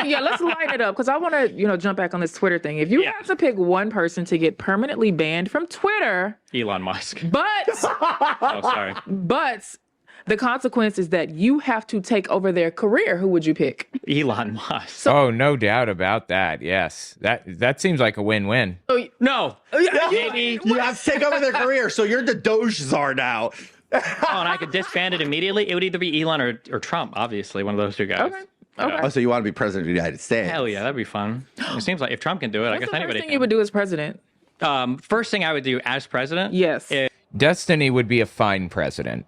Yeah, let's line it up because I want to, jump back on this Twitter thing. If you have to pick one person to get permanently banned from Twitter, Elon Musk. But oh, sorry. But the consequence is that you have to take over their career. Who would you pick? Elon Musk. So, no doubt about that. Yes, that seems like a win-win. No, maybe you have to take over their career. So you're the Doge czar now. And I could disband it immediately. It would either be Elon or Trump, obviously, one of those two guys. Okay. Oh, so you want to be president of the United States? Hell yeah, that'd be fun. It seems like if Trump can do it, I guess anybody First thing can. you would do as president? First thing I would do as president. Yes. Destiny would be a fine president.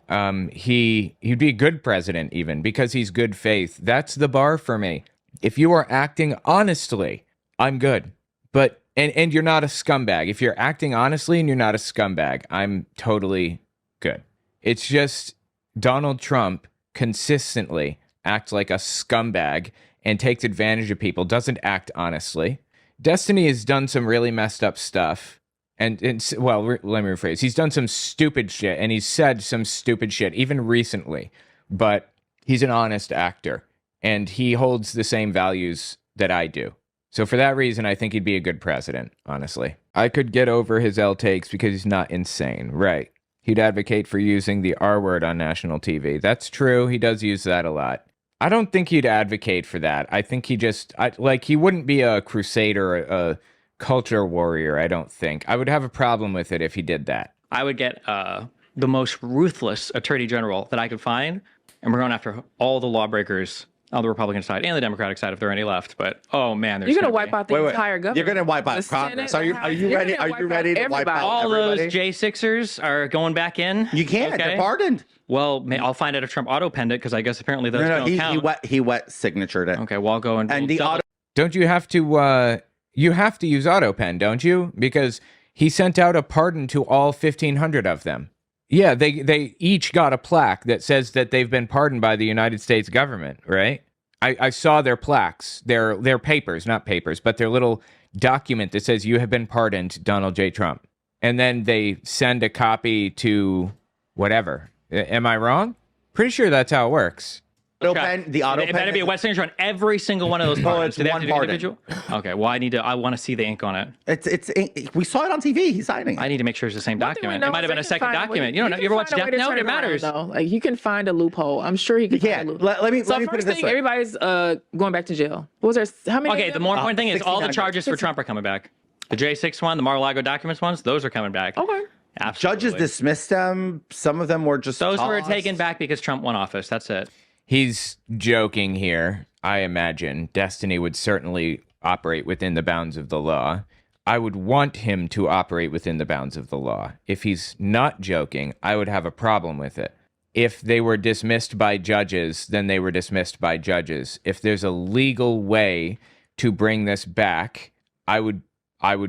He'd be a good president even because he's good faith. That's the bar for me. If you are acting honestly, I'm good. But and you're not a scumbag. If you're acting honestly and you're not a scumbag, I'm totally good. It's just Donald Trump consistently acts like a scumbag and takes advantage of people, doesn't act honestly. Destiny has done some really messed up stuff. Let me rephrase. He's done some stupid shit and he's said some stupid shit, even recently. But he's an honest actor and he holds the same values that I do. So for that reason, I think he'd be a good president, honestly. I could get over his L takes because he's not insane, right? He'd advocate for using the R word on national TV. That's true. He does use that a lot. I don't think he'd advocate for that. I think he wouldn't be a crusader, a culture warrior, I don't think. I would have a problem with it if he did that. I would get the most ruthless attorney general that I could find, and we're going after all the lawbreakers on the Republican side and the Democratic side if there are any left. But oh man, you're gonna wipe out the entire government. You're gonna wipe out Congress. Are you ready? Are you ready to wipe out all everybody? those J6ers are going back in? You can't. Okay. They're pardoned. Well, I'll find out if Trump auto-penned it because I guess apparently those don't count. He wet signatured it. Okay, well I'll go and the auto. Don't you have to? You have to use AutoPen, don't you? Because he sent out a pardon to all 1,500 of them. Yeah, they each got a plaque that says that they've been pardoned by the United States government, right? I saw their plaques, their papers, not papers, but their little document that says you have been pardoned, Donald J. Trump. And then they send a copy to whatever. Am I wrong? Pretty sure that's how it works. The auto pen. It better be a wet signature on every single one of those pardons. It's one pardon. Okay, well I want to see the ink on it. It's we saw it on TV. He's signing it. I need to make sure it's the same document. It might have been a second document. You ever watch Death Note? It matters. Like you can find a loophole. I'm sure he can. Find a loophole. Let me put it this way. Everybody's going back to jail. What was there? How many? Okay, the more important thing is all the charges for Trump are coming back. The J6 one, the Mar-a-Lago documents ones, those are coming back. Okay. Absolutely. Judges dismissed them. Some of them were just those were taken back because Trump won office. That's it. He's joking here. I imagine Destiny would certainly operate within the bounds of the law. I would want him to operate within the bounds of the law. If he's not joking, I would have a problem with it. If they were dismissed by judges, then they were dismissed by judges. If there's a legal way to bring this back, I would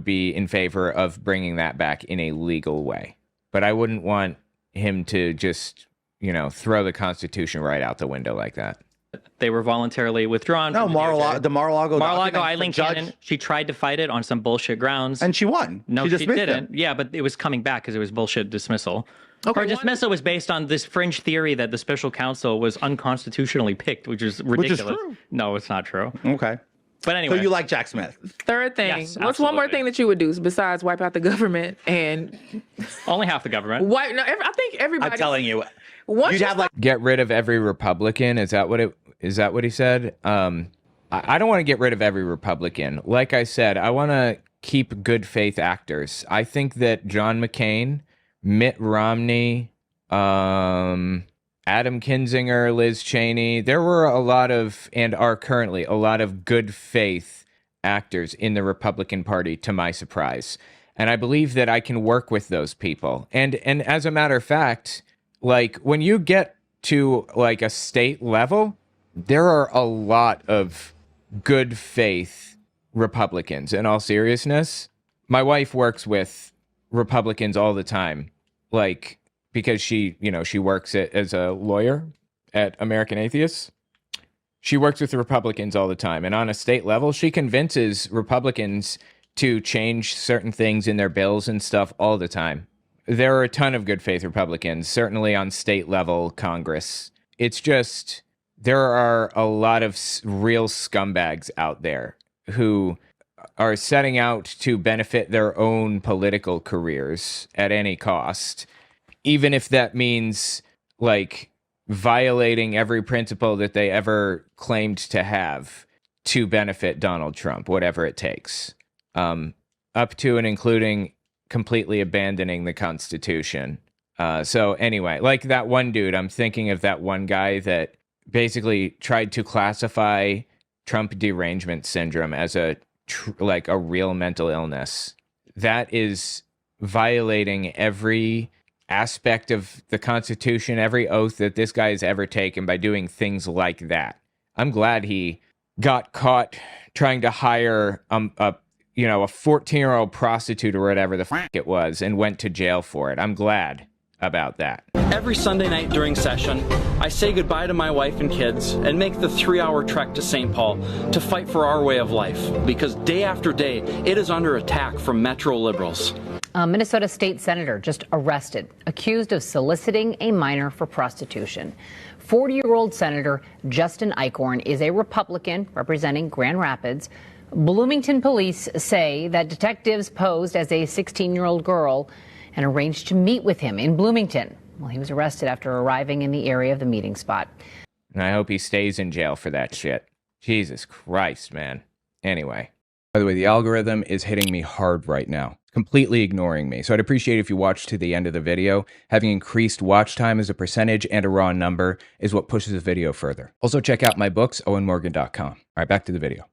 be in favor of bringing that back in a legal way. But I wouldn't want him to just, throw the Constitution right out the window like that. They were voluntarily withdrawn. No, the Mar-a-Lago Eileen Cannon, she tried to fight it on some bullshit grounds. And she won. No, she didn't. Yeah, but it was coming back because it was bullshit dismissal. Okay, her dismissal was based on this fringe theory that the special counsel was unconstitutionally picked, which is ridiculous. Which is true. No, it's not true. Okay. But anyway. So you like Jack Smith? Third thing. Yes, what's one more thing that you would do besides wipe out the government and only half the government? I think everybody. I'm telling you. You'd have get rid of every Republican. Is that what he said? I don't want to get rid of every Republican. Like I said, I want to keep good faith actors. I think that John McCain, Mitt Romney, Adam Kinzinger, Liz Cheney, there were a lot of, and are currently, a lot of good faith actors in the Republican Party, to my surprise. And I believe that I can work with those people. And as a matter of fact, like when you get to like a state level, there are a lot of good faith Republicans. In all seriousness, my wife works with Republicans all the time, like because she works as a lawyer at American Atheists. She works with the Republicans all the time, and on a state level, she convinces Republicans to change certain things in their bills and stuff all the time. There are a ton of good faith Republicans, certainly on state level Congress. It's just there are a lot of real scumbags out there who are setting out to benefit their own political careers at any cost, even if that means like violating every principle that they ever claimed to have to benefit Donald Trump, whatever it takes, up to and including completely abandoning the Constitution. So anyway, like that one dude, I'm thinking of that one guy that basically tried to classify Trump derangement syndrome as a real mental illness. That is violating every aspect of the Constitution, every oath that this guy has ever taken by doing things like that. I'm glad he got caught trying to hire a 14-year-old prostitute or whatever the fuck it was and went to jail for it. I'm glad about that. Every Sunday night during session, I say goodbye to my wife and kids and make the 3-hour trek to St. Paul to fight for our way of life, because day after day, it is under attack from Metro liberals. A Minnesota state senator just arrested, accused of soliciting a minor for prostitution. 40-year-old Senator Justin Eichhorn is a Republican representing Grand Rapids. Bloomington police say that detectives posed as a 16-year-old girl and arranged to meet with him in Bloomington. Well, he was arrested after arriving in the area of the meeting spot. And I hope he stays in jail for that shit. Jesus Christ, man. Anyway. By the way, the algorithm is hitting me hard right now, completely ignoring me. So I'd appreciate if you watched to the end of the video. Having increased watch time as a percentage and a raw number is what pushes the video further. Also check out my books, owenmorgan.com. All right, back to the video.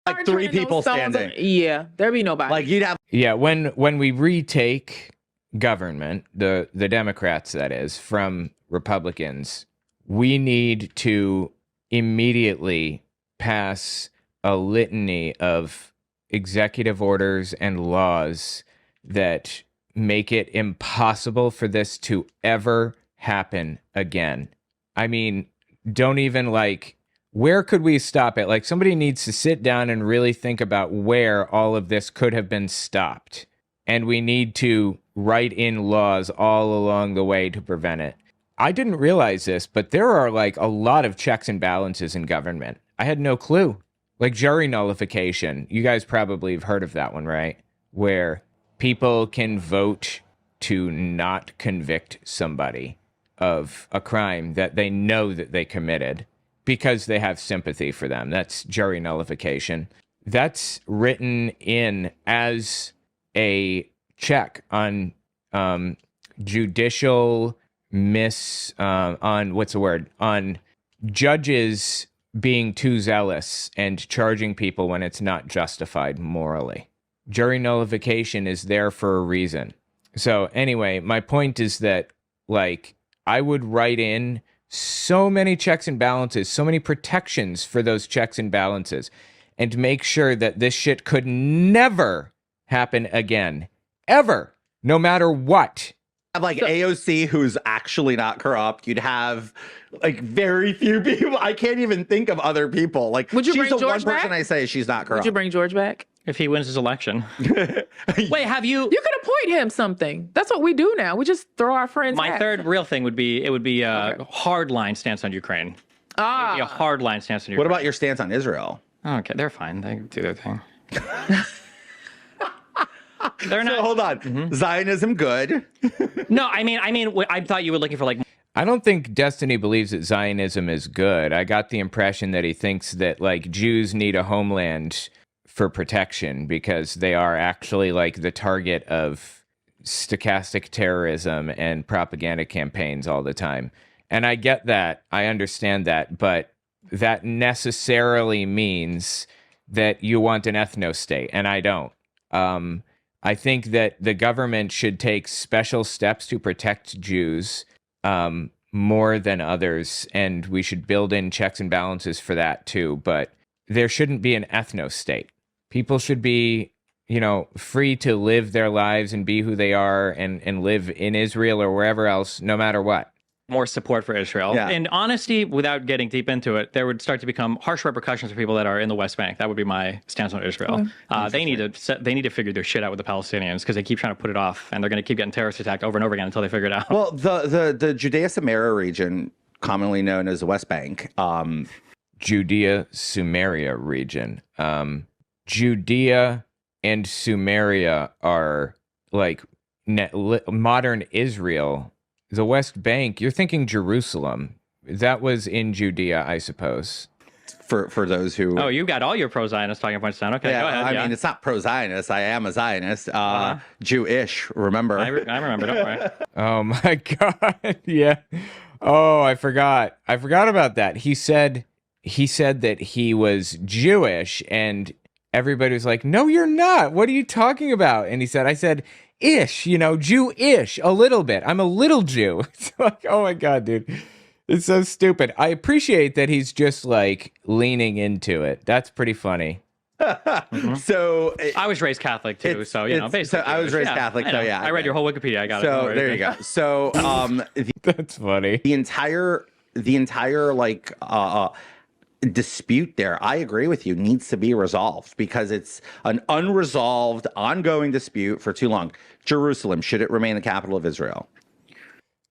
Like 3 people standing. Yeah, there'd be nobody. Like you'd have. Yeah, when we retake government, the Democrats, that is, from Republicans, we need to immediately pass a litany of executive orders and laws that make it impossible for this to ever happen again. I mean, don't even where could we stop it? Like, somebody needs to sit down and really think about where all of this could have been stopped. And we need to write in laws all along the way to prevent it. I didn't realize this, but there are a lot of checks and balances in government. I had no clue. Like jury nullification. You guys probably have heard of that one, right? Where people can vote to not convict somebody of a crime that they know that they committed because they have sympathy for them. That's jury nullification. That's written in as a check on judicial on judges being too zealous and charging people when it's not justified morally. Jury nullification is there for a reason. So anyway, my point is that I would write in so many checks and balances, so many protections for those checks and balances, and make sure that this shit could never happen again. Ever. No matter what. Have AOC, who's actually not corrupt. You'd have very few people. I can't even think of other people. Would you she's bring the George one back? person I say she's not corrupt. Would you bring George back? If he wins his election. Wait, have you? You could appoint him something. That's what we do now. We just throw our friends. My third real thing would be a hard line stance on Ukraine. It would be a hard line stance on Ukraine. What about your stance on Israel? Okay, they're fine. They do their thing. They're not. So hold on. Zionism good. No, I mean, I thought you were looking for I don't think Destiny believes that Zionism is good. I got the impression that he thinks that Jews need a homeland for protection because they are actually the target of stochastic terrorism and propaganda campaigns all the time. And I get that. I understand that. But that necessarily means that you want an ethno-state, and I don't. I think that the government should take special steps to protect Jews more than others, and we should build in checks and balances for that too. But there shouldn't be an ethno-state. People should be, free to live their lives and be who they are and live in Israel or wherever else, no matter what. more support for Israel. Yeah. In honesty, without getting deep into it, there would start to become harsh repercussions for people that are in the West Bank. That would be my stance on Israel. They need to figure their shit out with the Palestinians because they keep trying to put it off, and they're going to keep getting terrorist attacked over and over again until they figure it out. Well, the Judea Samaria region commonly known as the West Bank. Judea, Sumeria region. Judea and Sumeria are like modern Israel. The West Bank, you're thinking Jerusalem. That was in Judea, I suppose. For those who... Oh, you got all your pro-Zionist talking points down. Okay, yeah, go ahead. I mean, it's not pro-Zionist. I am a Zionist. Jewish, remember? I remember, don't worry. Oh my God. Yeah. Oh, I forgot. I forgot about that. He said that he was Jewish, and everybody was like, no, you're not. What are you talking about? And I said, ish, Jewish, a little bit. I'm a little Jew. It's like, oh my God, dude. It's so stupid. I appreciate that he's just like leaning into it. That's pretty funny. So I was raised Catholic too, so basically. So I was raised Catholic, so yeah. I read your whole Wikipedia. I got it. So there you go. So That's funny. the entire like dispute there, I agree with you, needs to be resolved because it's an unresolved, ongoing dispute for too long. Jerusalem, should it remain the capital of Israel?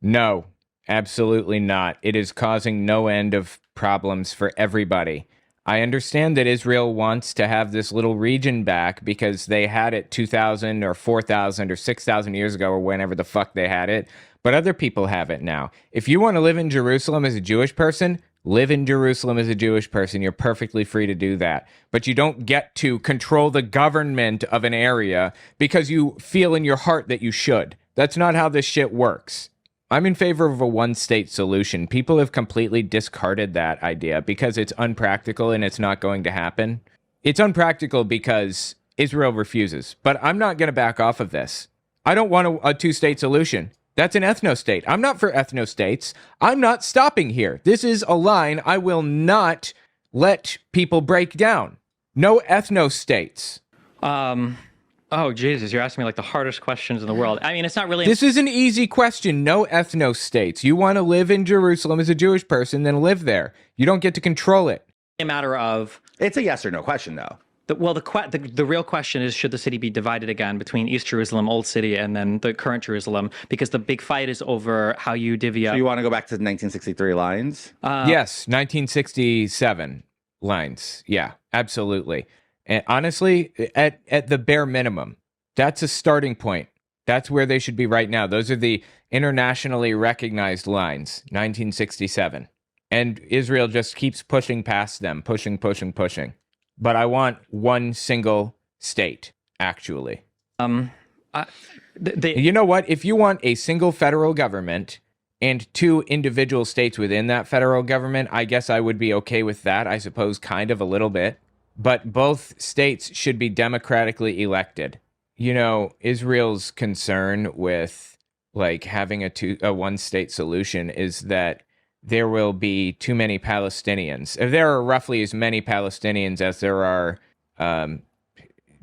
No, absolutely not. It is causing no end of problems for everybody. I understand that Israel wants to have this little region back because they had it 2,000 or 4,000 or 6,000 years ago or whenever the fuck they had it, but other people have it now. If you want to live in Jerusalem as a Jewish person, live in Jerusalem as a Jewish person. You're perfectly free to do that. But you don't get to control the government of an area because you feel in your heart that you should. That's not how this shit works. I'm in favor of a one-state solution. People have completely discarded that idea because it's unpractical and it's not going to happen. It's unpractical because Israel refuses. But I'm not going to back off of this. I don't want a two-state solution. That's an ethno-state. I'm not for ethno-states. I'm not stopping here. This is a line I will not let people break down. No ethno-states. Oh, Jesus, you're asking me like the hardest questions in the world. I mean, it's not really... This is an easy question. No ethno-states. You want to live in Jerusalem as a Jewish person, then live there. You don't get to control it. A matter of... It's a yes or no question, though. The real question is, should the city be divided again between East Jerusalem, Old City, and then the current Jerusalem? Because the big fight is over how you divvy up... So you want to go back to the 1963 lines? Yes, 1967 lines. Yeah, absolutely. And honestly, at the bare minimum, that's a starting point. That's where they should be right now. Those are the internationally recognized lines, 1967. And Israel just keeps pushing past them, pushing. But I want one single state, actually. You know what? If you want a single federal government and two individual states within that federal government, I guess I would be okay with that, I suppose, kind of a little bit. But both states should be democratically elected. Israel's concern with like having a one-state solution is that there will be too many Palestinians. If there are roughly as many Palestinians as there are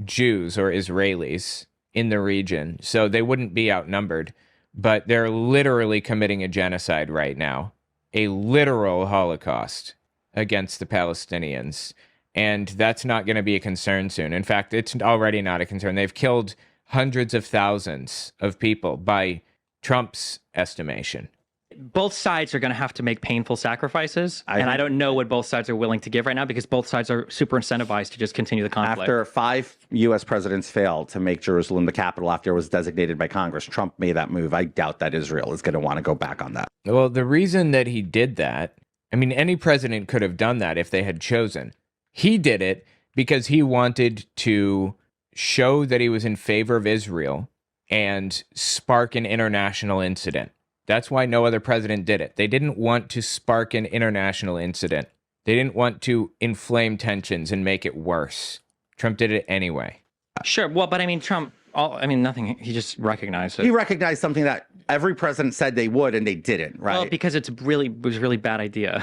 Jews or Israelis in the region, so they wouldn't be outnumbered. But they're literally committing a genocide right now, a literal Holocaust against the Palestinians. And that's not going to be a concern soon. In fact, it's already not a concern. They've killed hundreds of thousands of people by Trump's estimation. Both sides are going to have to make painful sacrifices. I don't know what both sides are willing to give right now because both sides are super incentivized to just continue the conflict. After 5 U.S. presidents failed to make Jerusalem the capital after it was designated by Congress, Trump made that move. I doubt that Israel is going to want to go back on that. Well, the reason that he did that, I mean, any president could have done that if they had chosen. He did it because he wanted to show that he was in favor of Israel and spark an international incident. That's why no other president did it. They didn't want to spark an international incident. They didn't want to inflame tensions and make it worse. Trump did it anyway. Sure. Well, but I mean, Trump, nothing. He just recognized it. He recognized something that every president said they would and they didn't, right? Well, because it was a really bad idea.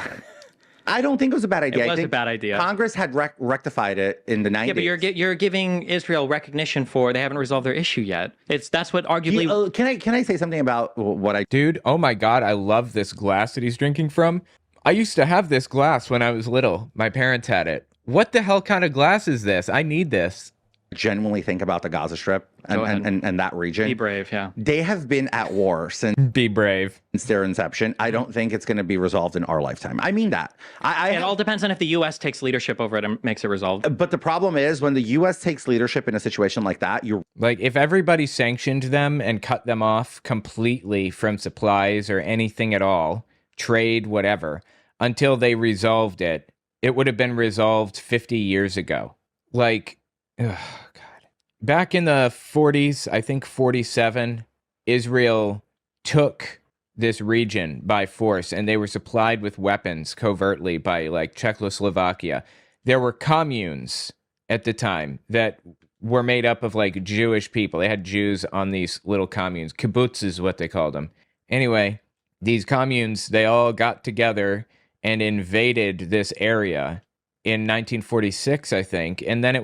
I don't think it was a bad idea. It was I think a bad idea. Congress had rectified it in the 90s. Yeah, but you're giving Israel recognition for they haven't resolved their issue yet. That's what arguably. Can I say something about what I... Dude, oh my God, I love this glass that he's drinking from. I used to have this glass when I was little. My parents had it. What the hell kind of glass is this? I need this. genuinely think about the Gaza Strip Go ahead. and that region. Be brave, yeah. They have been at war since Be brave. their inception. I don't think it's going to be resolved in our lifetime. I mean that. It all depends on if the U.S. takes leadership over it and makes it resolved. But the problem is when the U.S. takes leadership in a situation like that, you're Like, if everybody sanctioned them and cut them off completely from supplies or anything at all, trade, whatever, until they resolved it, it would have been resolved 50 years ago. Like, oh, God. Back in the 40s, I think 47, Israel took this region by force, and they were supplied with weapons covertly by, like, Czechoslovakia. There were communes at the time that were made up of, like, Jewish people. They had Jews on these little communes. Kibbutz is what they called them. Anyway, these communes, they all got together and invaded this area in 1946, I think. And then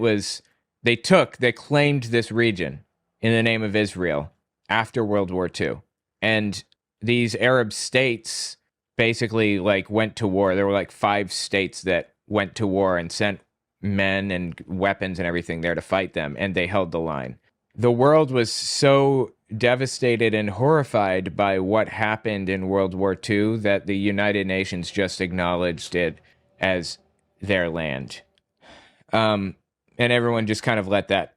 they claimed this region in the name of Israel after World War II. And these Arab states basically, like, went to war. There were, like, 5 states that went to war and sent men and weapons and everything there to fight them, and they held the line. The world was so devastated and horrified by what happened in World War II that the United Nations just acknowledged it as their land. And everyone just kind of let that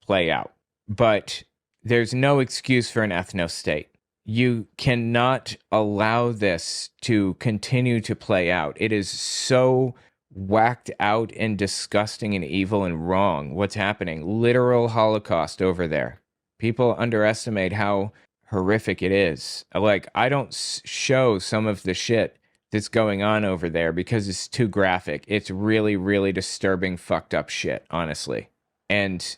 play out. But there's no excuse for an ethno-state. You cannot allow this to continue to play out. It is so whacked out and disgusting and evil and wrong what's happening. Literal Holocaust over there. People underestimate how horrific it is. Like, I don't show some of the shit that's going on over there because it's too graphic. It's really, really disturbing, fucked up shit, honestly. And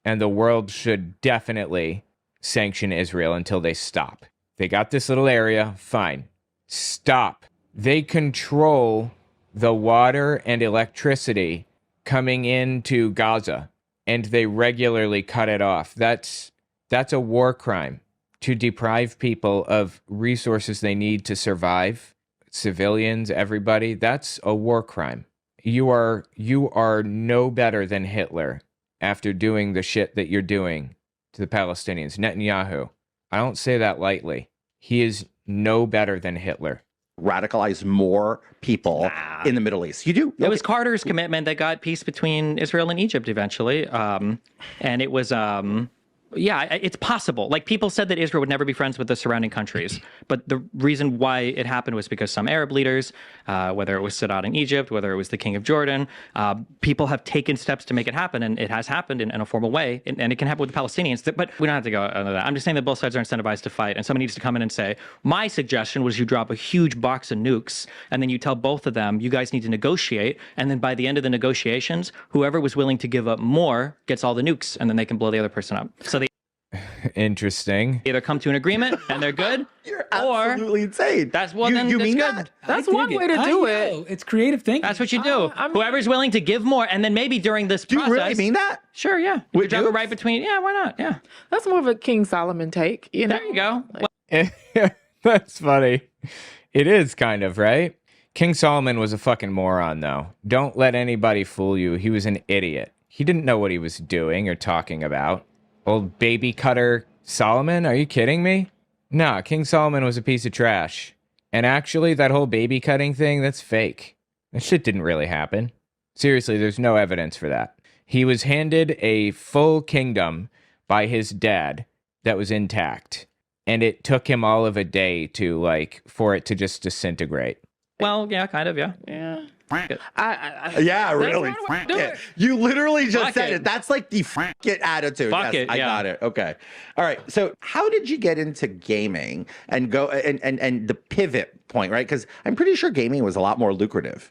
the world should definitely sanction Israel until they stop. They got this little area, fine. Stop. They control the water and electricity coming into Gaza, and they regularly cut it off. That's a war crime to deprive people of resources they need to survive. Civilians, everybody, that's a war crime. You are no better than Hitler after doing the shit that you're doing to the Palestinians. Netanyahu, I don't say that lightly. He is no better than Hitler. radicalize more people in the Middle East. You do. It was Carter's commitment that got peace between Israel and Egypt eventually. And it was, yeah, it's possible. Like, people said that Israel would never be friends with the surrounding countries. But the reason why it happened was because some Arab leaders, whether it was Sadat in Egypt, whether it was the King of Jordan, people have taken steps to make it happen. And it has happened in a formal way. And it can happen with the Palestinians. But we don't have to go into that. I'm just saying that both sides are incentivized to fight. And someone needs to come in and say, my suggestion was you drop a huge box of nukes. And then you tell both of them, you guys need to negotiate. And then by the end of the negotiations, whoever was willing to give up more gets all the nukes. And then they can blow the other person up. So they Interesting. either come to an agreement and they're good, You're or absolutely insane. that's what you mean good. that? That's I one dig way to I do know. it. It's creative thinking. That's what you do. I mean- Whoever's willing to give more, and then maybe during this Do you process, really mean that? sure, yeah, you With could drop it nukes? right between. Yeah, why not? Yeah, That's more of a King Solomon take, you know? there you go. Well, That's funny. It is kind of, right? King Solomon was a fucking moron, though. Don't let anybody fool you. He was an idiot. He didn't know what he was doing or talking about. Old baby cutter Solomon? Are you kidding me? Nah, King Solomon was a piece of trash. And actually, that whole baby cutting thing, that's fake. That shit didn't really happen. Seriously, there's no evidence for that. He was handed a full kingdom by his dad that was intact. And it took him all of a day for it to just disintegrate. well, yeah, kind of, yeah. Yeah. Good. Yeah, really. one way to do F- it. You literally just Fuck said it. it. That's like the f- it attitude. Fuck Yes, it, I yeah. got it. Okay. All right. So how did you get into gaming and go and the pivot point, right? Because I'm pretty sure gaming was a lot more lucrative.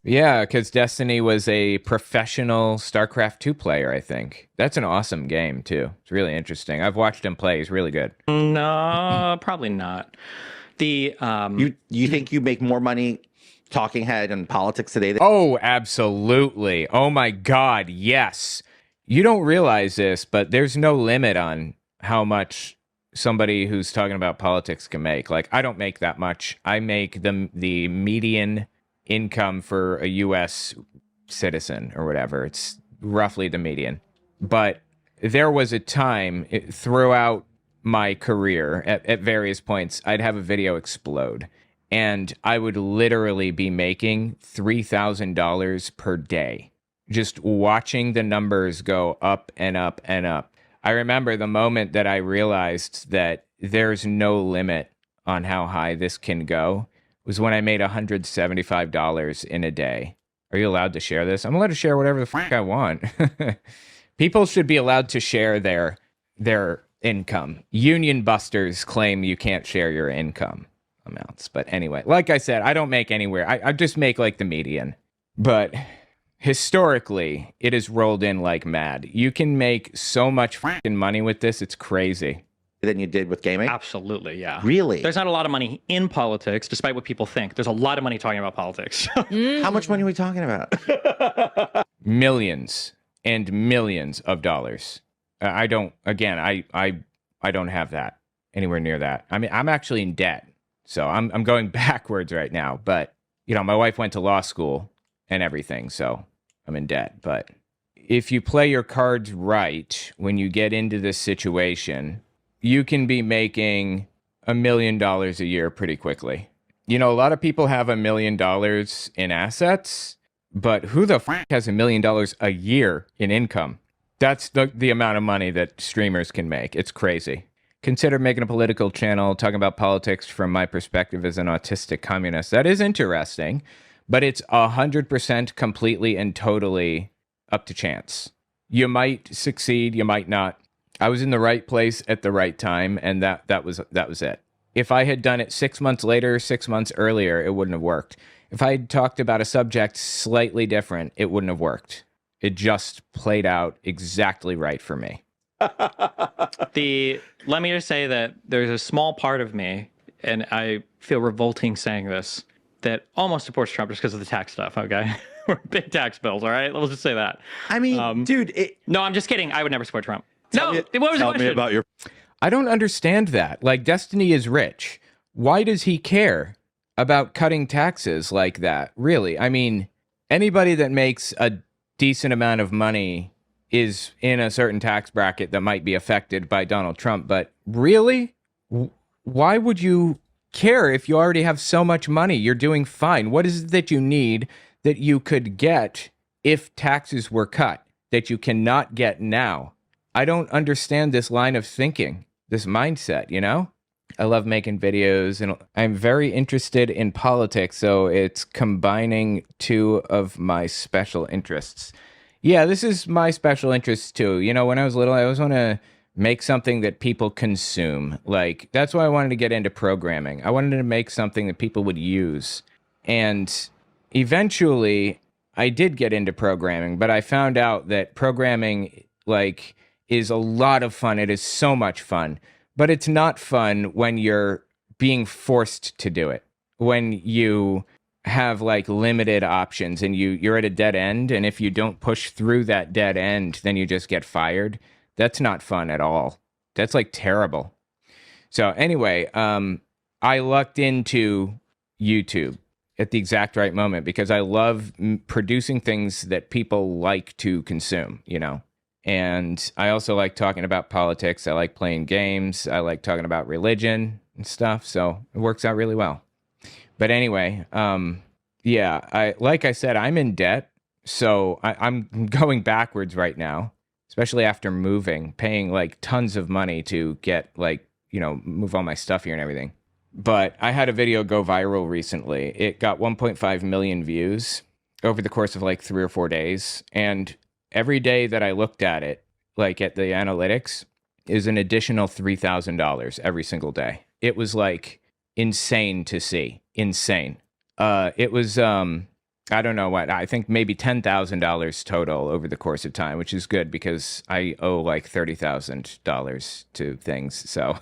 Yeah, because Destiny was a professional StarCraft 2 player, I think. That's an awesome game, too. It's really interesting. I've watched him play. He's really good. No, probably not. The You think you make more money talking head and politics today than Oh, absolutely. Oh my God, yes. You don't realize this, but there's no limit on how much somebody who's talking about politics can make. Like, I don't make that much. I make the median income for a U.S. citizen or whatever. It's roughly the median. But there was a time throughout my career at various points, I'd have a video explode and I would literally be making $3,000 per day, just watching the numbers go up and up and up. I remember the moment that I realized that there's no limit on how high this can go was when I made $175 in a day. Are you allowed to share this? I'm allowed to share whatever the fuck I want. People should be allowed to share their income. Union busters claim you can't share your income amounts. But anyway, like I said, I don't make anywhere. I just make like the median. But historically, it has rolled in like mad. You can make so much fucking money with this. It's crazy. Than you did with gaming? Absolutely, yeah. Really? There's not a lot of money in politics, despite what people think. There's a lot of money talking about politics. How much money are we talking about? Millions and millions of dollars. I don't have that anywhere near that. I mean, I'm actually in debt. So I'm going backwards right now. But, you know, my wife went to law school and everything. So I'm in debt. But if you play your cards right, when you get into this situation, you can be making $1 million a year pretty quickly. You know, a lot of people have $1 million in assets, but who the f has $1 million a year in income? That's the amount of money that streamers can make. It's crazy. Consider making a political channel talking about politics from my perspective as an autistic communist. That is interesting, but it's 100% completely and totally up to chance. You might succeed, you might not. I was in the right place at the right time, and that was it. If I had done it 6 months later, 6 months earlier, it wouldn't have worked. If I had talked about a subject slightly different, it wouldn't have worked. It just played out exactly right for me. Let me just say that there's a small part of me, and I feel revolting saying this, that almost supports Trump just because of the tax stuff, okay? We're big tax bills, all right? Let's just say that. I mean, dude. No, I'm just kidding. I would never support Trump. What was the question? Tell me about your... I don't understand that. Like, Destiny is rich. Why does he care about cutting taxes like that? Really? I mean, anybody that makes a decent amount of money is in a certain tax bracket that might be affected by Donald Trump. But really? Why would you care if you already have so much money? You're doing fine. What is it that you need that you could get if taxes were cut that you cannot get now? I don't understand this line of thinking, this mindset, you know? I love making videos and I'm very interested in politics, so it's combining two of my special interests. Yeah, this is my special interest too. You know, when I was little, I always want to make something that people consume. Like, that's why I wanted to get into programming. I wanted to make something that people would use. And eventually, I did get into programming, but I found out that programming, like, is a lot of fun. It is so much fun, but it's not fun when you're being forced to do it. When you have like limited options and you're at a dead end, and if you don't push through that dead end, then you just get fired. That's not fun at all. That's like terrible. So anyway, I lucked into YouTube at the exact right moment because I love producing things that people like to consume, you know? And I also like talking about politics. I like playing games. I like talking about religion and stuff. So it works out really well. But anyway, yeah, like I said, I'm in debt. So I'm going backwards right now, especially after moving, paying like tons of money to get like, you know, move all my stuff here and everything. But I had a video go viral recently. It got 1.5 million views over the course of like 3 or 4 days. And every day that I looked at it, like at the analytics, is an additional $3,000 every single day. It was like insane to see. Insane. It was, I don't know what, I think maybe $10,000 total over the course of time, which is good because I owe like $30,000 to things. So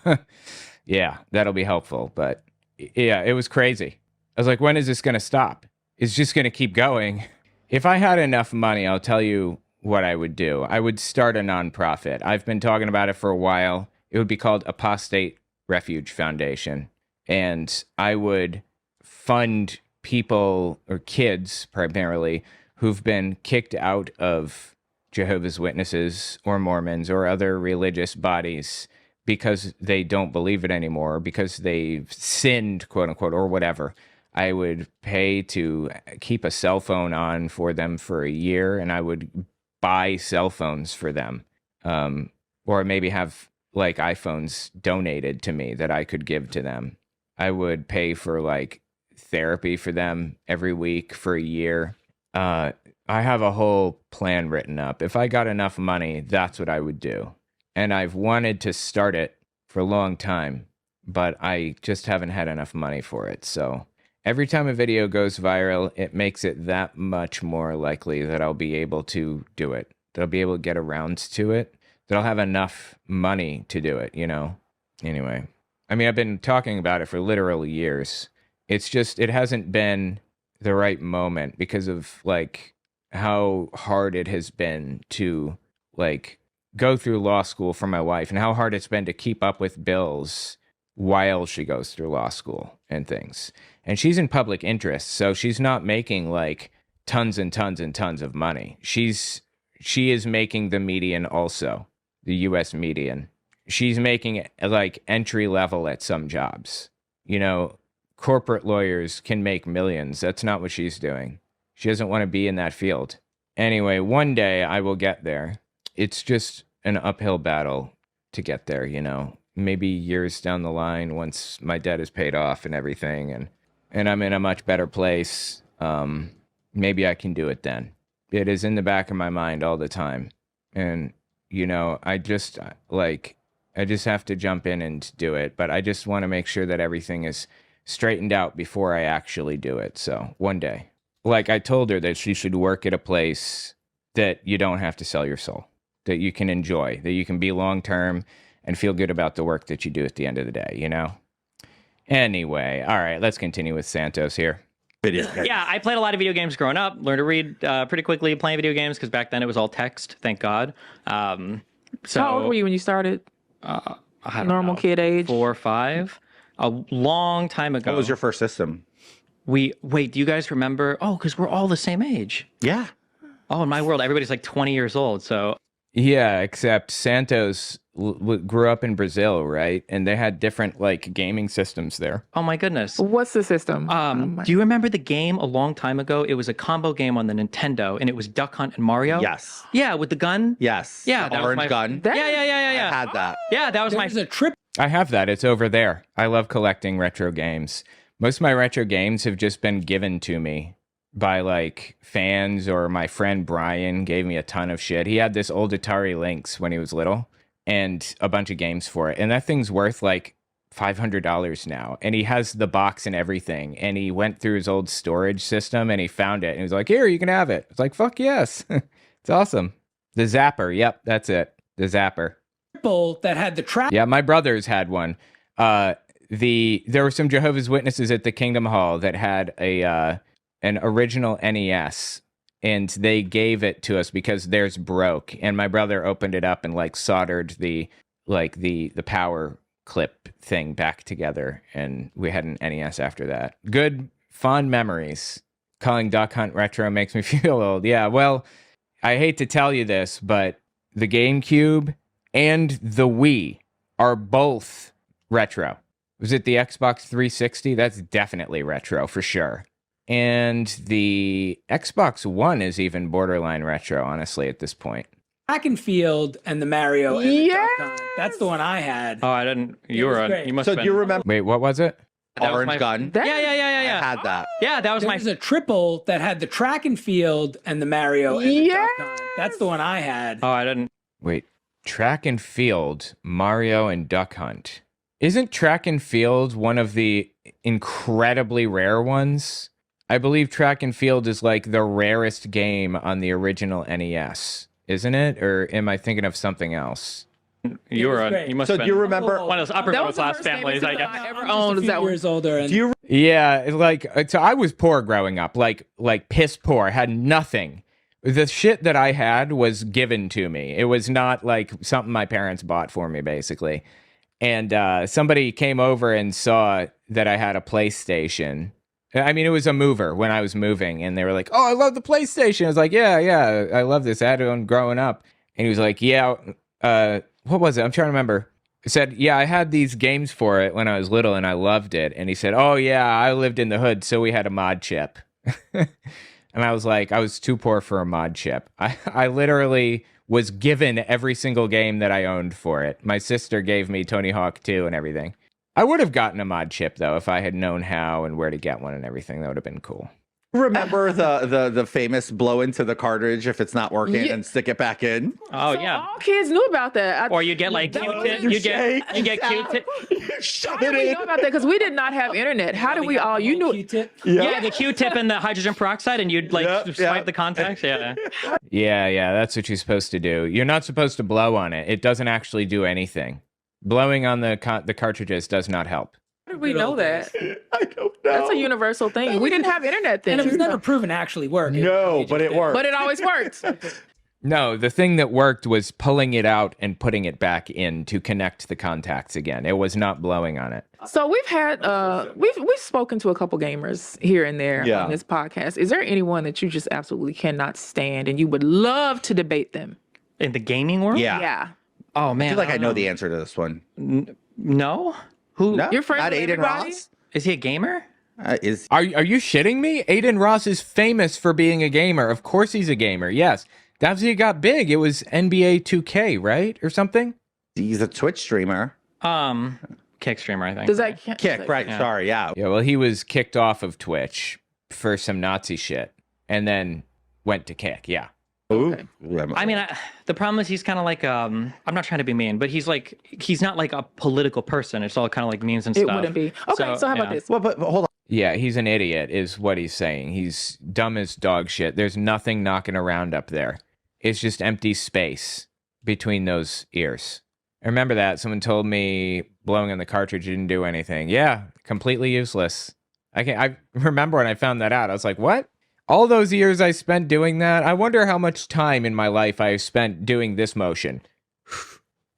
yeah, that'll be helpful. But yeah, it was crazy. I was like, when is this going to stop? It's just going to keep going. If I had enough money, I'll tell you what I would do. I would start a nonprofit. I've been talking about it for a while. It would be called Apostate Refuge Foundation. And I would fund people or kids primarily who've been kicked out of Jehovah's Witnesses or Mormons or other religious bodies because they don't believe it anymore, because they've sinned, quote unquote, or whatever. I would pay to keep a cell phone on for them for a year, and I would buy cell phones for them, or maybe have like iPhones donated to me that I could give to them. I would pay for like therapy for them every week for a year. I have a whole plan written up. If I got enough money, that's what I would do. And I've wanted to start it for a long time, but I just haven't had enough money for it. So every time a video goes viral, it makes it that much more likely that I'll be able to do it, that I'll be able to get around to it, that I'll have enough money to do it, you know? Anyway, I mean, I've been talking about it for literal years. It's just, it hasn't been the right moment because of like how hard it has been to like go through law school for my wife and how hard it's been to keep up with bills while she goes through law school and things. And she's in public interest, so she's not making like tons and tons and tons of money. She is making the median also, the US median. She's making like entry level at some jobs. You know, corporate lawyers can make millions. That's not what she's doing. She doesn't want to be in that field. Anyway, one day I will get there. It's just an uphill battle to get there, you know. Maybe years down the line once my debt is paid off and everything and I'm in a much better place, maybe I can do it then. It is in the back of my mind all the time. And, you know, I just have to jump in and do it. But I just want to make sure that everything is straightened out before I actually do it. So one day, like I told her that she should work at a place that you don't have to sell your soul, that you can enjoy, that you can be long-term and feel good about the work that you do at the end of the day, you know? Anyway, all right, let's continue with Santos here. Yeah, I played a lot of video games growing up. Learned to read pretty quickly playing video games because back then it was all text, thank God. So How old were you when you started? I don't Normal know, kid age? 4 or 5. A long time ago. What was your first system? Wait, do you guys remember? Oh, because we're all the same age. Yeah. Oh, in my world, everybody's like 20 years old. So Yeah, except Santos grew up in Brazil, right? And they had different like gaming systems there. oh my goodness. What's the system? Do you remember the game a long time ago? It was a combo game on the Nintendo, and it was Duck Hunt and Mario. Yes. Yeah, with the gun. Yes. Yeah, The that was orange my- gun. That- Yeah. I had that. Yeah, that was my. There's a trip. I have that. It's over there. I love collecting retro games. Most of my retro games have just been given to me by like fans, or my friend Brian gave me a ton of shit. He had this old Atari Lynx when he was little and a bunch of games for it. And that thing's worth like $500 now. And he has the box and everything. And he went through his old storage system and he found it. And he was like, here, you can have it. It's like, fuck yes. It's awesome. The Zapper. Yep, that's it. The Zapper. That had the track. Yeah, my brothers had one. There were some Jehovah's Witnesses at the Kingdom Hall that had an original NES, and they gave it to us because theirs broke. And my brother opened it up and like soldered the power clip thing back together, and we had an NES after that. Good, fond memories. Calling Duck Hunt retro makes me feel old. Yeah, well, I hate to tell you this, but the GameCube and the Wii are both retro. Was it the Xbox 360? That's definitely retro for sure. And the Xbox One is even borderline retro, honestly, at this point. Track and field and the Mario. And the Duck Hunt. That's the one I had. Oh, I didn't. It was great. You must. So have do been, you remember Wait, what was it? that was orange my- gun? That- Yeah. I had that. Yeah, that was There my. was a triple that had the track and field and the Mario. And the Duck Hunt. That's the one I had. Oh, I didn't. Wait, Track and Field, Mario, and Duck Hunt. Isn't Track and Field one of the incredibly rare ones? I believe Track and Field is like the rarest game on the original NES, isn't it? Or am I thinking of something else? You was were. great. You must So have do been you remember? one of those upper That middle was the class first game families, I system guess. I ever Just owned. a Was few that years older. And Do you Yeah, it's like, so I was poor growing up, like piss poor, had nothing. The shit that I had was given to me. It was not like something my parents bought for me, basically. And somebody came over and saw that I had a PlayStation I mean, it was a mover when I was moving, and they were like, "Oh, I love the PlayStation." I was like, "Yeah, I love this. I had one growing up." And he was like, "Yeah, what was it? I'm trying to remember." He said, "Yeah, I had these games for it when I was little, and I loved it." And he said, "Oh yeah, I lived in the hood, so we had a mod chip." And I was like, I was too poor for a mod chip. I literally was given every single game that I owned for it. My sister gave me Tony Hawk 2 and everything. I would have gotten a mod chip, though, if I had known how and where to get one and everything. That would have been cool. Remember the famous blow into the cartridge if it's not working Yeah. and stick it back in? Oh So yeah. all kids knew about that. Or you get like Q-tip. You get Q-tip. How did we know about that? Because we did not have internet. How did we all? You knew. Q-tip. Yeah, the Q-tip and the hydrogen peroxide, and you'd like Yep, swipe yep. the contacts. Yeah. Yeah, that's what you're supposed to do. You're not supposed to blow on it. It doesn't actually do anything. Blowing on the cartridges does not help. How did we know that? I don't know. That's a universal thing. We didn't have internet then. And it was never proven to actually work. No, but it worked. But it always worked. No, the thing that worked was pulling it out and putting it back in to connect the contacts again. It was not blowing on it. So we've had we've spoken to a couple gamers here and there Yeah. on this podcast. Is there anyone that you just absolutely cannot stand and you would love to debate them? In the gaming world. Yeah. Yeah. Oh man. I feel like I don't know the answer to this one. No. Who No, You're friends not with Aiden everybody? Ross. is he? A gamer? Is Are you shitting me? Aiden Ross is famous for being a gamer. Of course he's a gamer. Yes. That's how he got big. It was NBA 2K, right? Or something? he's a Twitch streamer? Kick streamer, I think. Does that count? Kick, right? Yeah. Sorry, yeah. Yeah, well, he was kicked off of Twitch for some Nazi shit and then went to Kick. Yeah. Ooh. I mean, the problem is he's kind of like I'm not trying to be mean, but he's not like a political person. It's all kind of like memes and It stuff. wouldn't be. Okay, so how about yeah. this? Well, but hold on. Yeah, he's an idiot, is what he's saying. He's dumb as dog shit. There's nothing knocking around up there. It's just empty space between those ears. I remember that. Someone told me blowing on the cartridge didn't do anything. Yeah, completely useless. I remember when I found that out. I was like, what? All those years I spent doing that? I wonder how much time in my life I have spent doing this motion.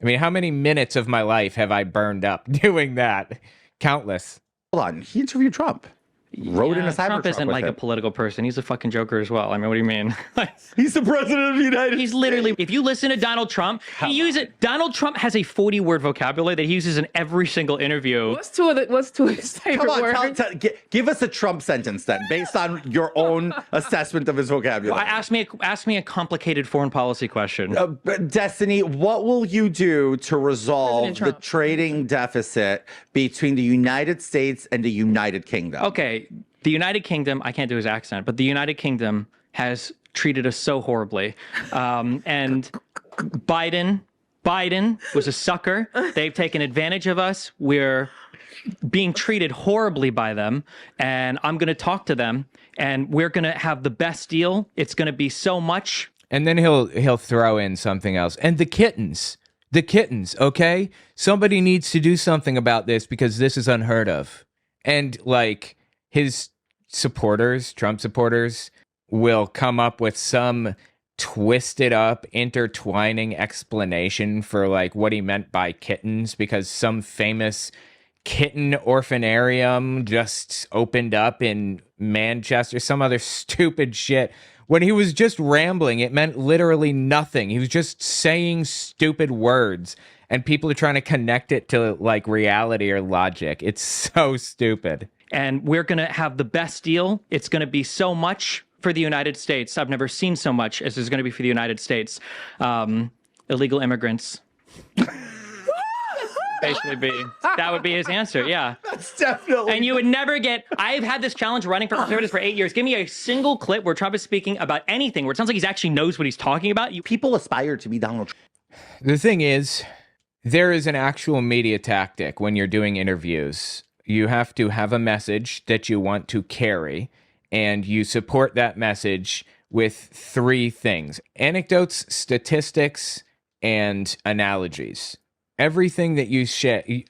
I mean, how many minutes of my life have I burned up doing that? Countless. Hold on. He interviewed Trump. Rode in a Cybertruck Trump isn't with like him. a political person. He's a fucking joker as well. I mean, what do you mean? He's the president of the United He's literally, if you listen to Donald Trump, Donald Trump has a 40-word vocabulary that he uses in every single interview. What's two of his favorite Come on, words? give us a Trump sentence then, based on your own assessment of his vocabulary. Ask me a complicated foreign policy question. But Destiny, what will you do to resolve President the Trump. trading deficit between the United States and the United Kingdom? Okay, the United Kingdom, I can't do his accent, but the United Kingdom has treated us so horribly. And Biden was a sucker. They've taken advantage of us. We're being treated horribly by them. And I'm going to talk to them and we're going to have the best deal. It's going to be so much. And then he'll throw in something else. And the kittens, okay? Somebody needs to do something about this because this is unheard of. And like his supporters, Trump supporters, will come up with some twisted up, intertwining explanation for like what he meant by kittens because some famous kitten orphanarium just opened up in Manchester, some other stupid shit. When he was just rambling, it meant literally nothing. He was just saying stupid words, and people are trying to connect it to like reality or logic. It's so stupid. And we're going to have the best deal. It's going to be so much for the United States. I've never seen so much as there's going to be for the United States. Illegal immigrants. Basically that would be his answer. Yeah. That's definitely. And you would never get, I've had this challenge running for conservatives for 8 years. Give me a single clip where Trump is speaking about anything, where it sounds like he actually knows what he's talking about. People aspire to be Donald Trump. The thing is, there is an actual media tactic when you're doing interviews. You have to have a message that you want to carry, and you support that message with three things: anecdotes, statistics, and analogies. Everything that you say